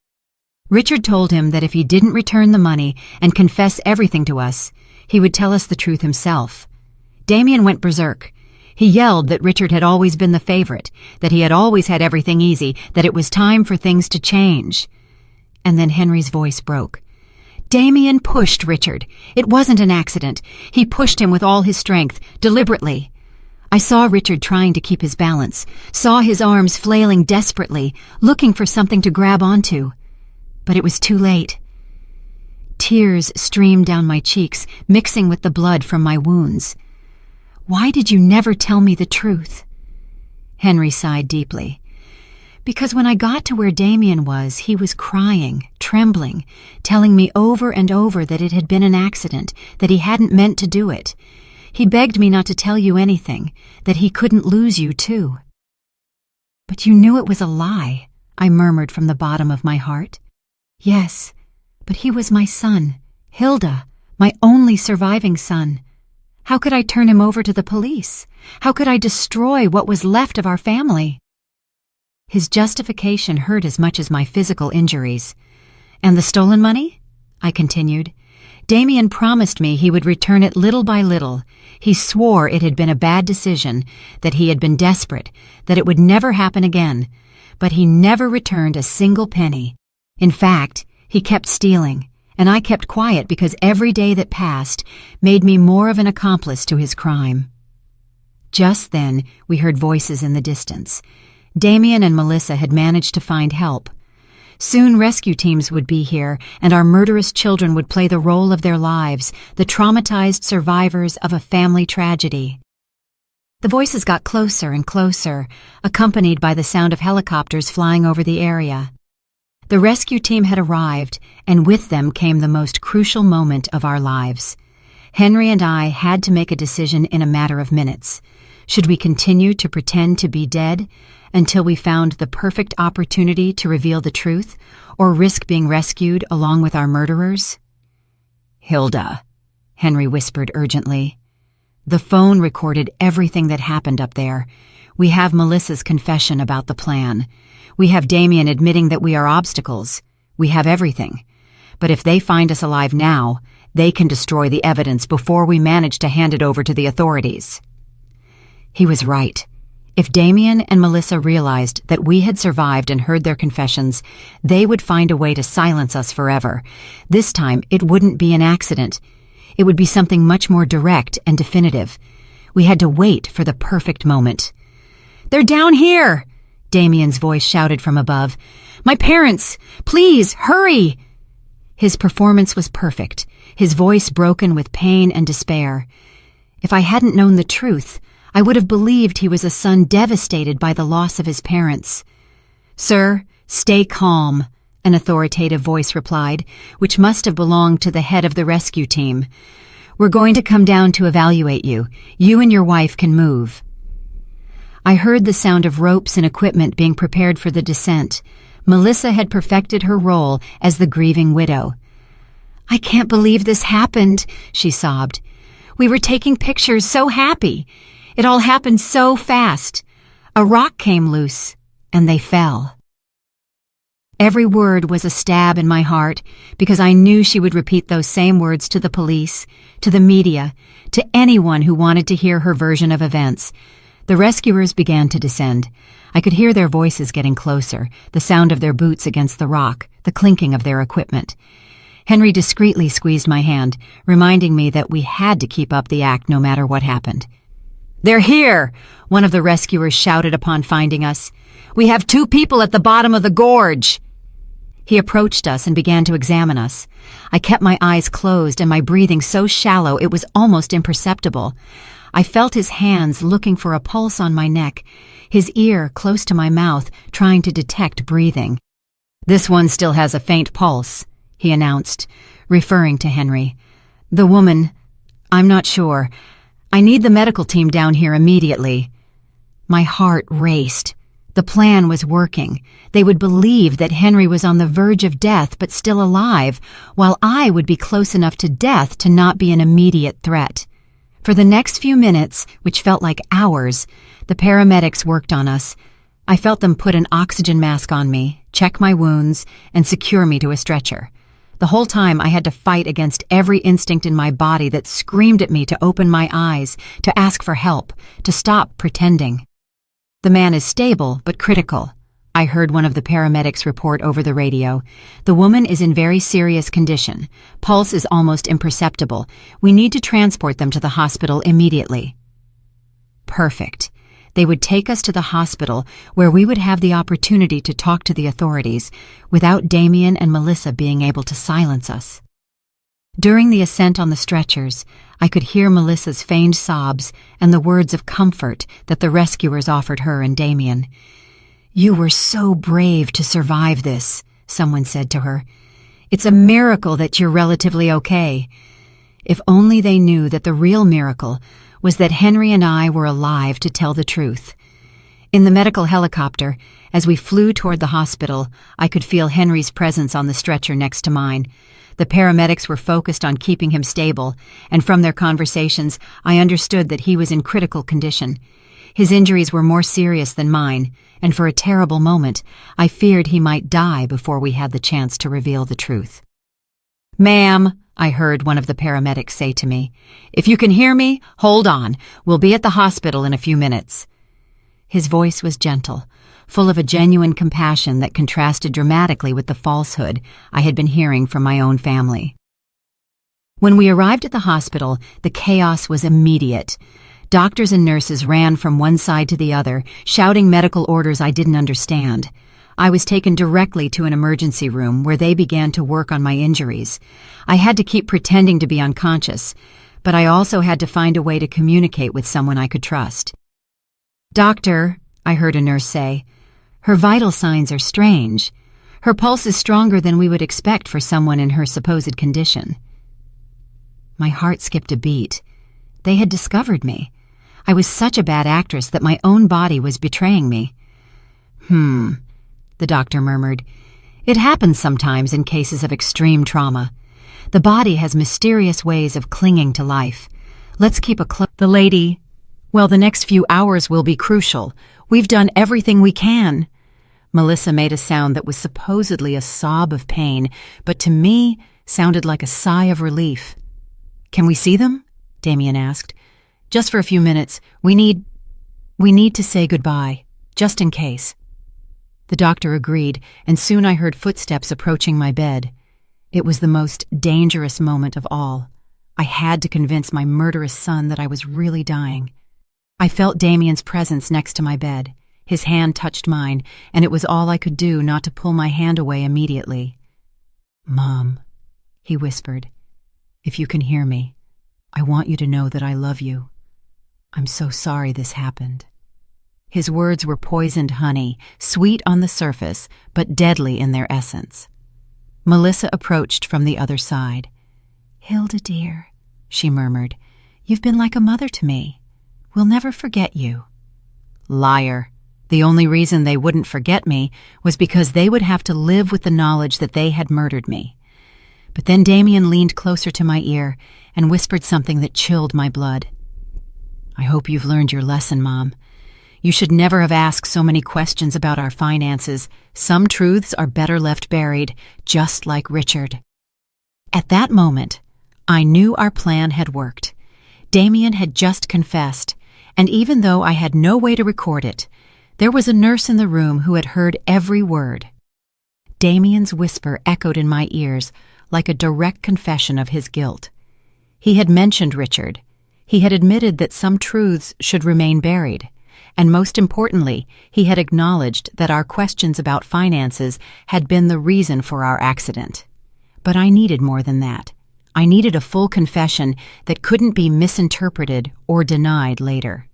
"Richard told him that if he didn't return the money and confess everything to us, he would tell us the truth himself. Damien went berserk. He yelled that Richard had always been the favorite, that he had always had everything easy, that it was time for things to change." And then Henry's voice broke. "Damien pushed Richard. It wasn't an accident. He pushed him with all his strength, deliberately. I saw Richard trying to keep his balance, saw his arms flailing desperately, looking for something to grab onto. But it was too late." Tears streamed down my cheeks, mixing with the blood from my wounds. "Why did you never tell me the truth?" Henry sighed deeply. "Because when I got to where Damien was, he was crying, trembling, telling me over and over that it had been an accident, that he hadn't meant to do it. He begged me not to tell you anything, that he couldn't lose you too." "But you knew it was a lie," I murmured from the bottom of my heart. "Yes, but he was my son, Hilda, my only surviving son. How could I turn him over to the police? How could I destroy what was left of our family?" His justification hurt as much as my physical injuries. "And the stolen money?" I continued. "Damien promised me he would return it little by little. He swore it had been a bad decision, that he had been desperate, that it would never happen again. But he never returned a single penny. In fact, he kept stealing, and I kept quiet because every day that passed made me more of an accomplice to his crime." Just then, we heard voices in the distance. Damien and Melissa had managed to find help. Soon rescue teams would be here, and our murderous children would play the role of their lives, the traumatized survivors of a family tragedy. The voices got closer and closer, accompanied by the sound of helicopters flying over the area. The rescue team had arrived, and with them came the most crucial moment of our lives. Henry and I had to make a decision in a matter of minutes. Should we continue to pretend to be dead until we found the perfect opportunity to reveal the truth, or risk being rescued along with our murderers? "Hilda," Henry whispered urgently. "The phone recorded everything that happened up there. We have Melissa's confession about the plan. We have Damien admitting that we are obstacles. We have everything. But if they find us alive now, they can destroy the evidence before we manage to hand it over to the authorities." He was right. If Damien and Melissa realized that we had survived and heard their confessions, they would find a way to silence us forever. This time, it wouldn't be an accident. It would be something much more direct and definitive. We had to wait for the perfect moment. "They're down here!" Damien's voice shouted from above. "My parents! Please, hurry!" His performance was perfect, his voice broken with pain and despair. If I hadn't known the truth, I would have believed he was a son devastated by the loss of his parents. "Sir, stay calm," an authoritative voice replied, which must have belonged to the head of the rescue team. "We're going to come down to evaluate you. You and your wife can move." I heard the sound of ropes and equipment being prepared for the descent. Melissa had perfected her role as the grieving widow. "I can't believe this happened," she sobbed. "We were taking pictures, so happy. It all happened so fast. A rock came loose, and they fell." Every word was a stab in my heart because I knew she would repeat those same words to the police, to the media, to anyone who wanted to hear her version of events. The rescuers began to descend. I could hear their voices getting closer, the sound of their boots against the rock, the clinking of their equipment. Henry discreetly squeezed my hand, reminding me that we had to keep up the act no matter what happened. "They're here!" one of the rescuers shouted upon finding us. "We have 2 people at the bottom of the gorge!" He approached us and began to examine us. I kept my eyes closed and my breathing so shallow it was almost imperceptible. I felt his hands looking for a pulse on my neck, his ear close to my mouth, trying to detect breathing. "This one still has a faint pulse," he announced, referring to Henry. "The woman, I'm not sure. I need the medical team down here immediately." My heart raced. The plan was working. They would believe that Henry was on the verge of death but still alive, while I would be close enough to death to not be an immediate threat. For the next few minutes, which felt like hours, the paramedics worked on us. I felt them put an oxygen mask on me, check my wounds, and secure me to a stretcher. The whole time I had to fight against every instinct in my body that screamed at me to open my eyes, to ask for help, to stop pretending. "The man is stable but critical," I heard one of the paramedics report over the radio. "The woman is in very serious condition. Pulse is almost imperceptible. We need to transport them to the hospital immediately." Perfect. They would take us to the hospital where we would have the opportunity to talk to the authorities without Damien and Melissa being able to silence us. During the ascent on the stretchers, I could hear Melissa's feigned sobs and the words of comfort that the rescuers offered her and Damien. "You were so brave to survive this," someone said to her. "It's a miracle that you're relatively okay." If only they knew that the real miracle was that Henry and I were alive to tell the truth. In the medical helicopter, as we flew toward the hospital, I could feel Henry's presence on the stretcher next to mine. The paramedics were focused on keeping him stable, and from their conversations, I understood that he was in critical condition. His injuries were more serious than mine, and for a terrible moment, I feared he might die before we had the chance to reveal the truth. "Ma'am," I heard one of the paramedics say to me, "if you can hear me, hold on. We'll be at the hospital in a few minutes." His voice was gentle, full of a genuine compassion that contrasted dramatically with the falsehood I had been hearing from my own family. When we arrived at the hospital, the chaos was immediate. Doctors and nurses ran from one side to the other, shouting medical orders I didn't understand. I was taken directly to an emergency room where they began to work on my injuries. I had to keep pretending to be unconscious, but I also had to find a way to communicate with someone I could trust. "Doctor," I heard a nurse say, "her vital signs are strange. Her pulse is stronger than we would expect for someone in her supposed condition." My heart skipped a beat. They had discovered me. I was such a bad actress that my own body was betraying me. The doctor murmured. "It happens sometimes in cases of extreme trauma. The body has mysterious ways of clinging to life. Let's keep a close..." "The lady, well, the next few hours will be crucial. We've done everything we can." Melissa made a sound that was supposedly a sob of pain, but to me sounded like a sigh of relief. "Can we see them?" Damien asked. "Just for a few minutes. We need to say goodbye, just in case." The doctor agreed, and soon I heard footsteps approaching my bed. It was the most dangerous moment of all. I had to convince my murderous son that I was really dying. I felt Damien's presence next to my bed. His hand touched mine, and it was all I could do not to pull my hand away immediately. "Mom," he whispered, "if you can hear me, I want you to know that I love you. I'm so sorry this happened." His words were poisoned honey, sweet on the surface, but deadly in their essence. Melissa approached from the other side. "Hilda, dear," she murmured, "you've been like a mother to me. We'll never forget you." Liar. The only reason they wouldn't forget me was because they would have to live with the knowledge that they had murdered me. But then Damien leaned closer to my ear and whispered something that chilled my blood. "I hope you've learned your lesson, Mom. You should never have asked so many questions about our finances. Some truths are better left buried, just like Richard." At that moment, I knew our plan had worked. Damien had just confessed, and even though I had no way to record it, there was a nurse in the room who had heard every word. Damien's whisper echoed in my ears like a direct confession of his guilt. He had mentioned Richard. He had admitted that some truths should remain buried. And most importantly, he had acknowledged that our questions about finances had been the reason for our accident. But I needed more than that. I needed a full confession that couldn't be misinterpreted or denied later.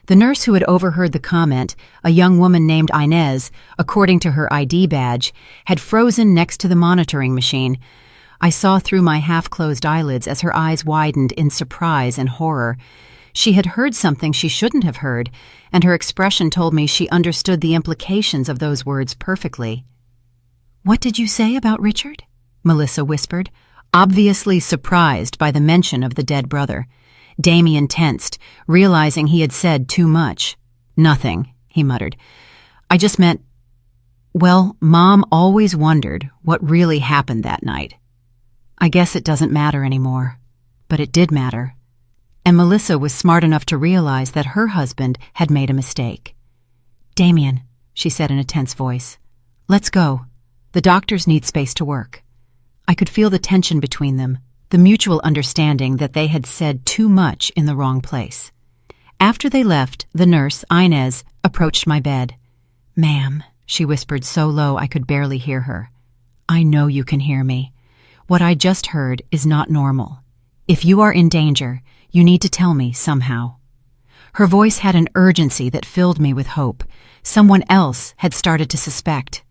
The nurse who had overheard the comment, a young woman named Inez, according to her ID badge, had frozen next to the monitoring machine. I saw through my half-closed eyelids as her eyes widened in surprise and horror. She had heard something she shouldn't have heard, and her expression told me she understood the implications of those words perfectly. "What did you say about Richard?" Melissa whispered, obviously surprised by the mention of the dead brother. Damien tensed, realizing he had said too much. "Nothing," he muttered. "I just meant, well, Mom always wondered what really happened that night. I guess it doesn't matter anymore, but it did matter." And Melissa was smart enough to realize that her husband had made a mistake. "Damien," she said in a tense voice, "let's go. The doctors need space to work." I could feel the tension between them, the mutual understanding that they had said too much in the wrong place. After they left, the nurse, Inez, approached my bed. "Ma'am," she whispered so low I could barely hear her, "I know you can hear me. What I just heard is not normal. If you are in danger, you need to tell me somehow." Her voice had an urgency that filled me with hope. Someone else had started to suspect.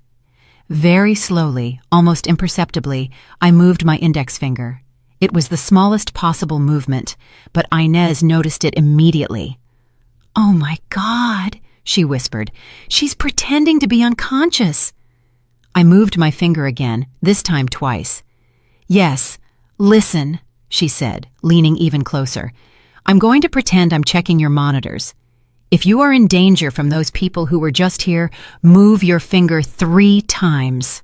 Very slowly, almost imperceptibly, I moved my index finger. It was the smallest possible movement, but Inez noticed it immediately. "Oh my God," she whispered. "She's pretending to be unconscious." I moved my finger again, this time twice. "Yes, listen," she said, leaning even closer. "I'm going to pretend I'm checking your monitors. If you are in danger from those people who were just here, move your finger 3 times.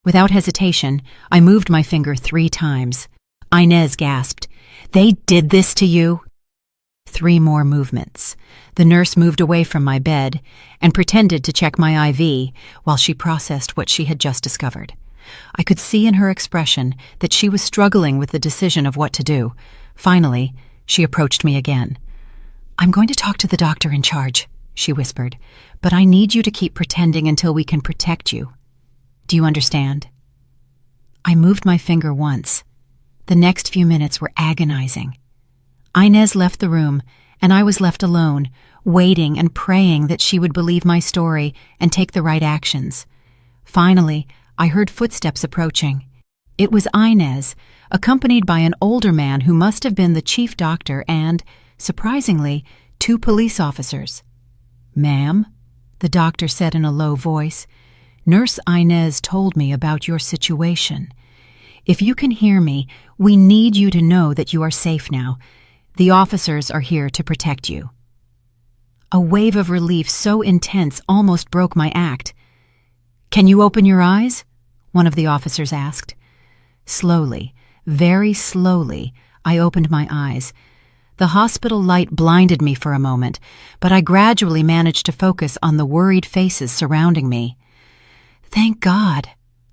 Without hesitation, I moved my finger 3 times. Inez gasped. "They did this to you?" 3 more movements. The nurse moved away from my bed and pretended to check my IV while she processed what she had just discovered. I could see in her expression that she was struggling with the decision of what to do. Finally, she approached me again. "I'm going to talk to the doctor in charge," she whispered, "but I need you to keep pretending until we can protect you. Do you understand?" I moved my finger once. The next few minutes were agonizing. Inez left the room, and I was left alone, waiting and praying that she would believe my story and take the right actions. Finally, I heard footsteps approaching. It was Inez, accompanied by an older man who must have been the chief doctor and, surprisingly, 2 police officers. "Ma'am," the doctor said in a low voice, "Nurse Inez told me about your situation. If you can hear me, we need you to know that you are safe now. The officers are here to protect you." A wave of relief so intense almost broke my act. "Can you open your eyes?" one of the officers asked. Slowly, very slowly, I opened my eyes. The hospital light blinded me for a moment, but I gradually managed to focus on the worried faces surrounding me. "Thank God,"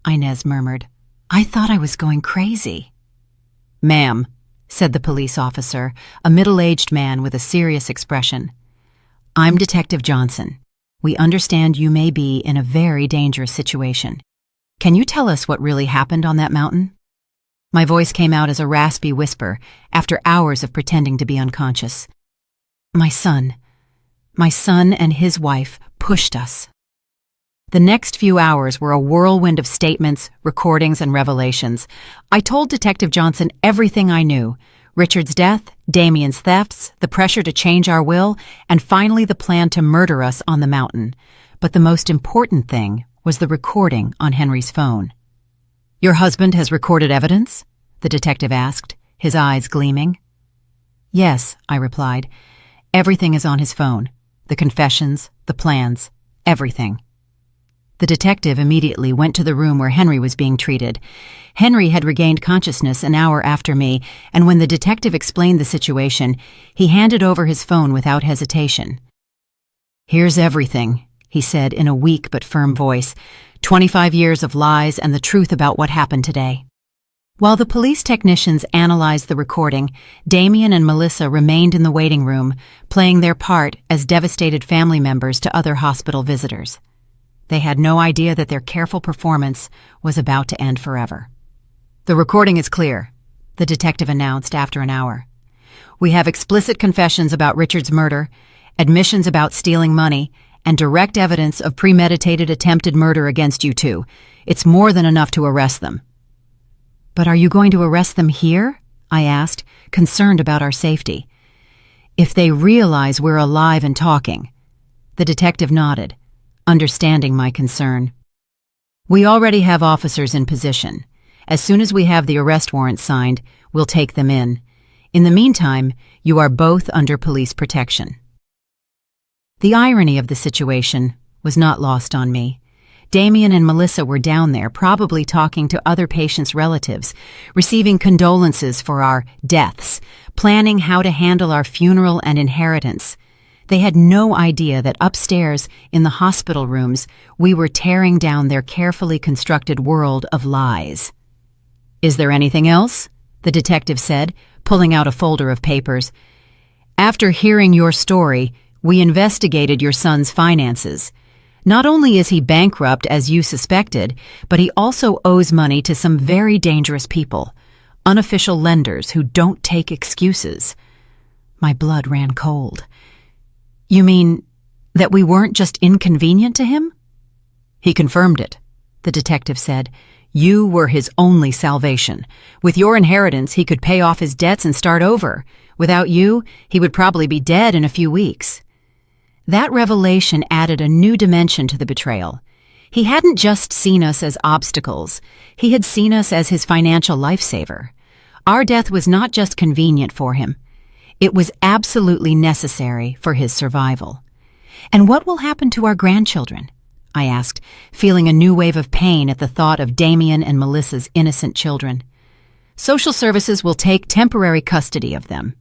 Inez murmured. "I thought I was going crazy." "Ma'am," said the police officer, a middle-aged man with a serious expression. "I'm Detective Johnson. We understand you may be in a very dangerous situation. Can you tell us what really happened on that mountain?" My voice came out as a raspy whisper after hours of pretending to be unconscious. My son and his wife pushed us." The next few hours were a whirlwind of statements, recordings, and revelations. I told Detective Johnson everything I knew: Richard's death, Damien's thefts, the pressure to change our will, and finally the plan to murder us on the mountain. But the most important thing was the recording on Henry's phone. "Your husband has recorded evidence?" the detective asked, his eyes gleaming. "Yes," I replied. "Everything is on his phone. The confessions, the plans, everything." The detective immediately went to the room where Henry was being treated. Henry had regained consciousness an hour after me, and when the detective explained the situation, he handed over his phone without hesitation. "Here's everything," he said in a weak but firm voice. 25 years of lies and the truth about what happened today." While the police technicians analyzed the recording, Damien and Melissa remained in the waiting room, playing their part as devastated family members to other hospital visitors. They had no idea that their careful performance was about to end forever. "The recording is clear," the detective announced after an hour. "We have explicit confessions about Richard's murder, admissions about stealing money, and direct evidence of premeditated attempted murder against you two. It's more than enough to arrest them." "But are you going to arrest them here?" I asked, concerned about our safety. "If they realize we're alive and talking." The detective nodded, understanding my concern. "We already have officers in position. As soon as we have the arrest warrant signed, we'll take them in. In the meantime, you are both under police protection." The irony of the situation was not lost on me. Damien and Melissa were down there, probably talking to other patients' relatives, receiving condolences for our deaths, planning how to handle our funeral and inheritance. They had no idea that upstairs in the hospital rooms, we were tearing down their carefully constructed world of lies. "Is there anything else?" the detective said, pulling out a folder of papers. "After hearing your story, we investigated your son's finances. Not only is he bankrupt as you suspected, but he also owes money to some very dangerous people, unofficial lenders who don't take excuses." My blood ran cold. "You mean that we weren't just inconvenient to him?" "He confirmed it," the detective said. "You were his only salvation. With your inheritance, he could pay off his debts and start over. Without you, he would probably be dead in a few weeks." That revelation added a new dimension to the betrayal. He hadn't just seen us as obstacles. He had seen us as his financial lifesaver. Our death was not just convenient for him. It was absolutely necessary for his survival. "And what will happen to our grandchildren?" I asked, feeling a new wave of pain at the thought of Damien and Melissa's innocent children. "Social services will take temporary custody of them,"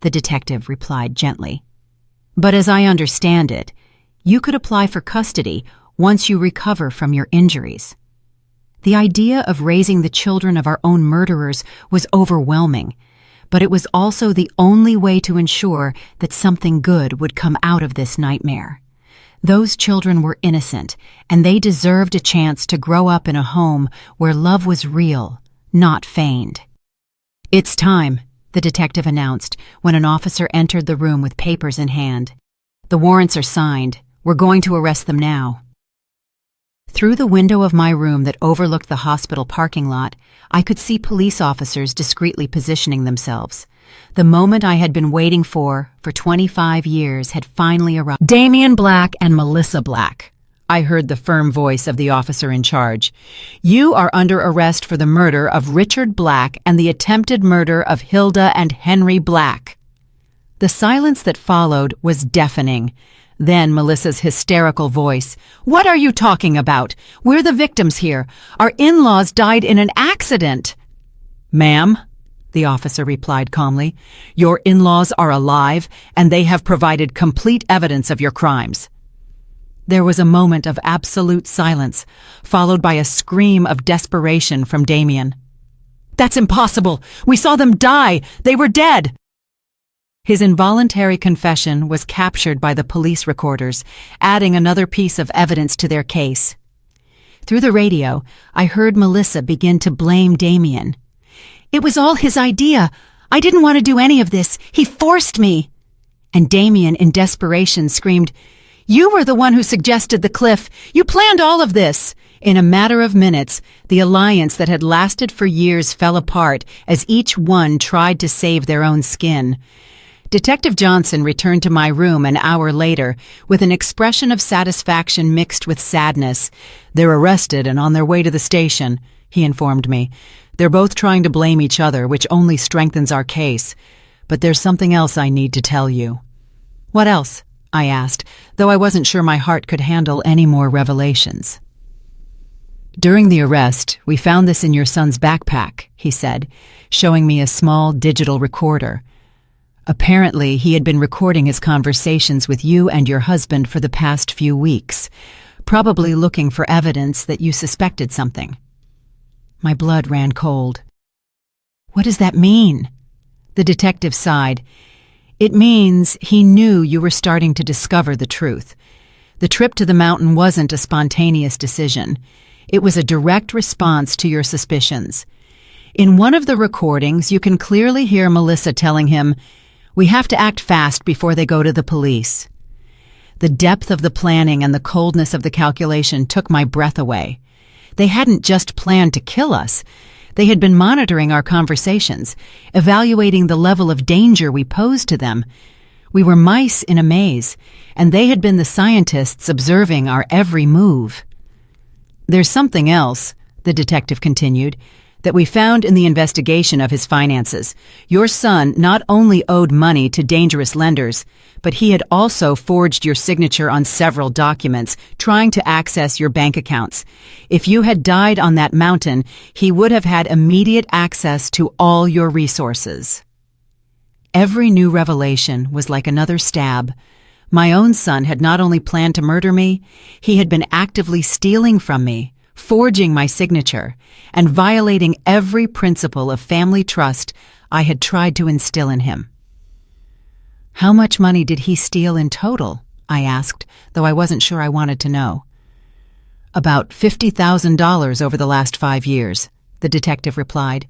the detective replied gently. "But as I understand it, you could apply for custody once you recover from your injuries." The idea of raising the children of our own murderers was overwhelming, but it was also the only way to ensure that something good would come out of this nightmare. Those children were innocent, and they deserved a chance to grow up in a home where love was real, not feigned. "It's time," the detective announced when an officer entered the room with papers in hand. "The warrants are signed. We're going to arrest them now." Through the window of my room that overlooked the hospital parking lot, I could see police officers discreetly positioning themselves. The moment I had been waiting for 25 years had finally arrived. "Damien Black and Melissa Black," I heard the firm voice of the officer in charge. "You are under arrest for the murder of Richard Black and the attempted murder of Hilda and Henry Black." The silence that followed was deafening. Then Melissa's hysterical voice. "What are you talking about? We're the victims here. Our in-laws died in an accident." "Ma'am," the officer replied calmly, "your in-laws are alive, and they have provided complete evidence of your crimes." There was a moment of absolute silence, followed by a scream of desperation from Damien. That's impossible. We saw them die. They were dead. His involuntary confession was captured by the police recorders, adding another piece of evidence to their case. Through the radio, I heard Melissa begin to blame Damien. It was all his idea. I didn't want to do any of this. He forced me. And Damien, in desperation, screamed, You were the one who suggested the cliff. You planned all of this. In a matter of minutes, the alliance that had lasted for years fell apart as each one tried to save their own skin. Detective Johnson returned to my room an hour later with an expression of satisfaction mixed with sadness. They're arrested and on their way to the station, he informed me. They're both trying to blame each other, which only strengthens our case. But there's something else I need to tell you. What else? I asked, though I wasn't sure my heart could handle any more revelations. During the arrest, we found this in your son's backpack, he said, showing me a small digital recorder. Apparently, he had been recording his conversations with you and your husband for the past few weeks, probably looking for evidence that you suspected something. My blood ran cold. What does that mean? The detective sighed. It means he knew you were starting to discover the truth. The trip to the mountain wasn't a spontaneous decision. It was a direct response to your suspicions. In one of the recordings, you can clearly hear Melissa telling him, We have to act fast before they go to the police. The depth of the planning and the coldness of the calculation took my breath away. They hadn't just planned to kill us. They had been monitoring our conversations, evaluating the level of danger we posed to them. We were mice in a maze, and they had been the scientists observing our every move. There's something else, the detective continued, that we found in the investigation of his finances. Your son not only owed money to dangerous lenders, but he had also forged your signature on several documents, trying to access your bank accounts. If you had died on that mountain, he would have had immediate access to all your resources. Every new revelation was like another stab. My own son had not only planned to murder me, he had been actively stealing from me, forging my signature, and violating every principle of family trust I had tried to instill in him. How much money did he steal in total? I asked, though I wasn't sure I wanted to know. About $50,000 over the last 5 years, the detective replied.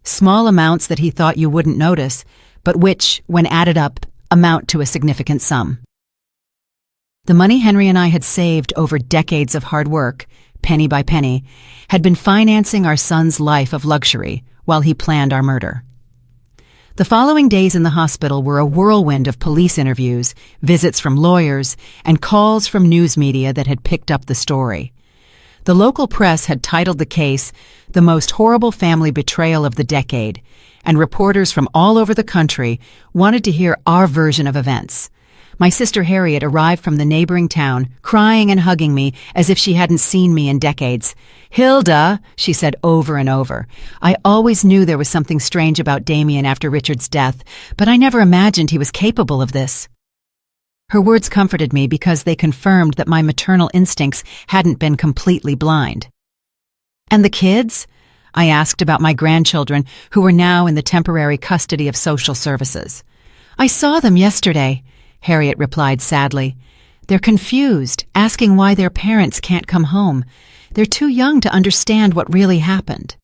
Small amounts that he thought you wouldn't notice, but which, when added up, amount to a significant sum. The money Henry and I had saved over decades of hard work, penny by penny, had been financing our son's life of luxury while he planned our murder. The following days in the hospital were a whirlwind of police interviews, visits from lawyers, and calls from news media that had picked up the story. The local press had titled the case "The Most Horrible Family Betrayal of the Decade," and reporters from all over the country wanted to hear our version of events. My sister Harriet arrived from the neighboring town, crying and hugging me as if she hadn't seen me in decades. "Hilda," she said over and over, "I always knew there was something strange about Damien after Richard's death, but I never imagined he was capable of this." Her words comforted me because they confirmed that my maternal instincts hadn't been completely blind. "And the kids?" I asked about my grandchildren, who were now in the temporary custody of social services. "I saw them yesterday," Harriet replied sadly. "They're confused, asking why their parents can't come home. They're too young to understand what really happened."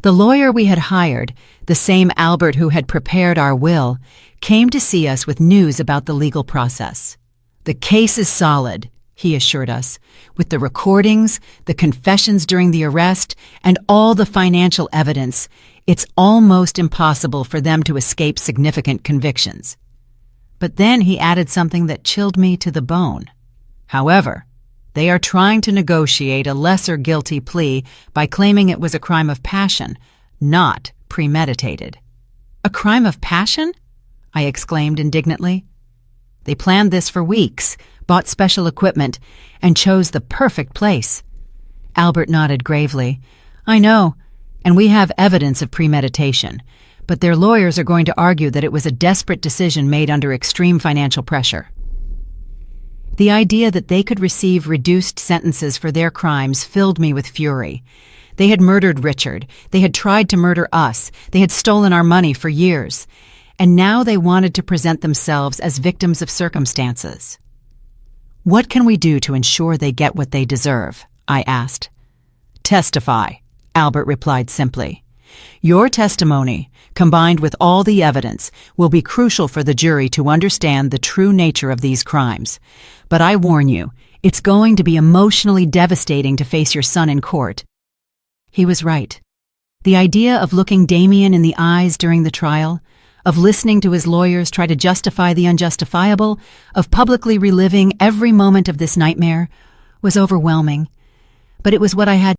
The lawyer we had hired, the same Albert who had prepared our will, came to see us with news about the legal process. "The case is solid," he assured us, "with the recordings, the confessions during the arrest, and all the financial evidence. It's almost impossible for them to escape significant convictions." But then he added something that chilled me to the bone. "However, they are trying to negotiate a lesser guilty plea by claiming it was a crime of passion, not premeditated." "A crime of passion?" I exclaimed indignantly. "They planned this for weeks, bought special equipment, and chose the perfect place." Albert nodded gravely. "I know, and we have evidence of premeditation. But their lawyers are going to argue that it was a desperate decision made under extreme financial pressure." The idea that they could receive reduced sentences for their crimes filled me with fury. They had murdered Richard. They had tried to murder us. They had stolen our money for years. And now they wanted to present themselves as victims of circumstances. "What can we do to ensure they get what they deserve?" I asked. "Testify," Albert replied simply. "Your testimony, combined with all the evidence, will be crucial for the jury to understand the true nature of these crimes. But I warn you, it's going to be emotionally devastating to face your son in court." He was right. The idea of looking Damien in the eyes during the trial, of listening to his lawyers try to justify the unjustifiable, of publicly reliving every moment of this nightmare, was overwhelming. But it was what I had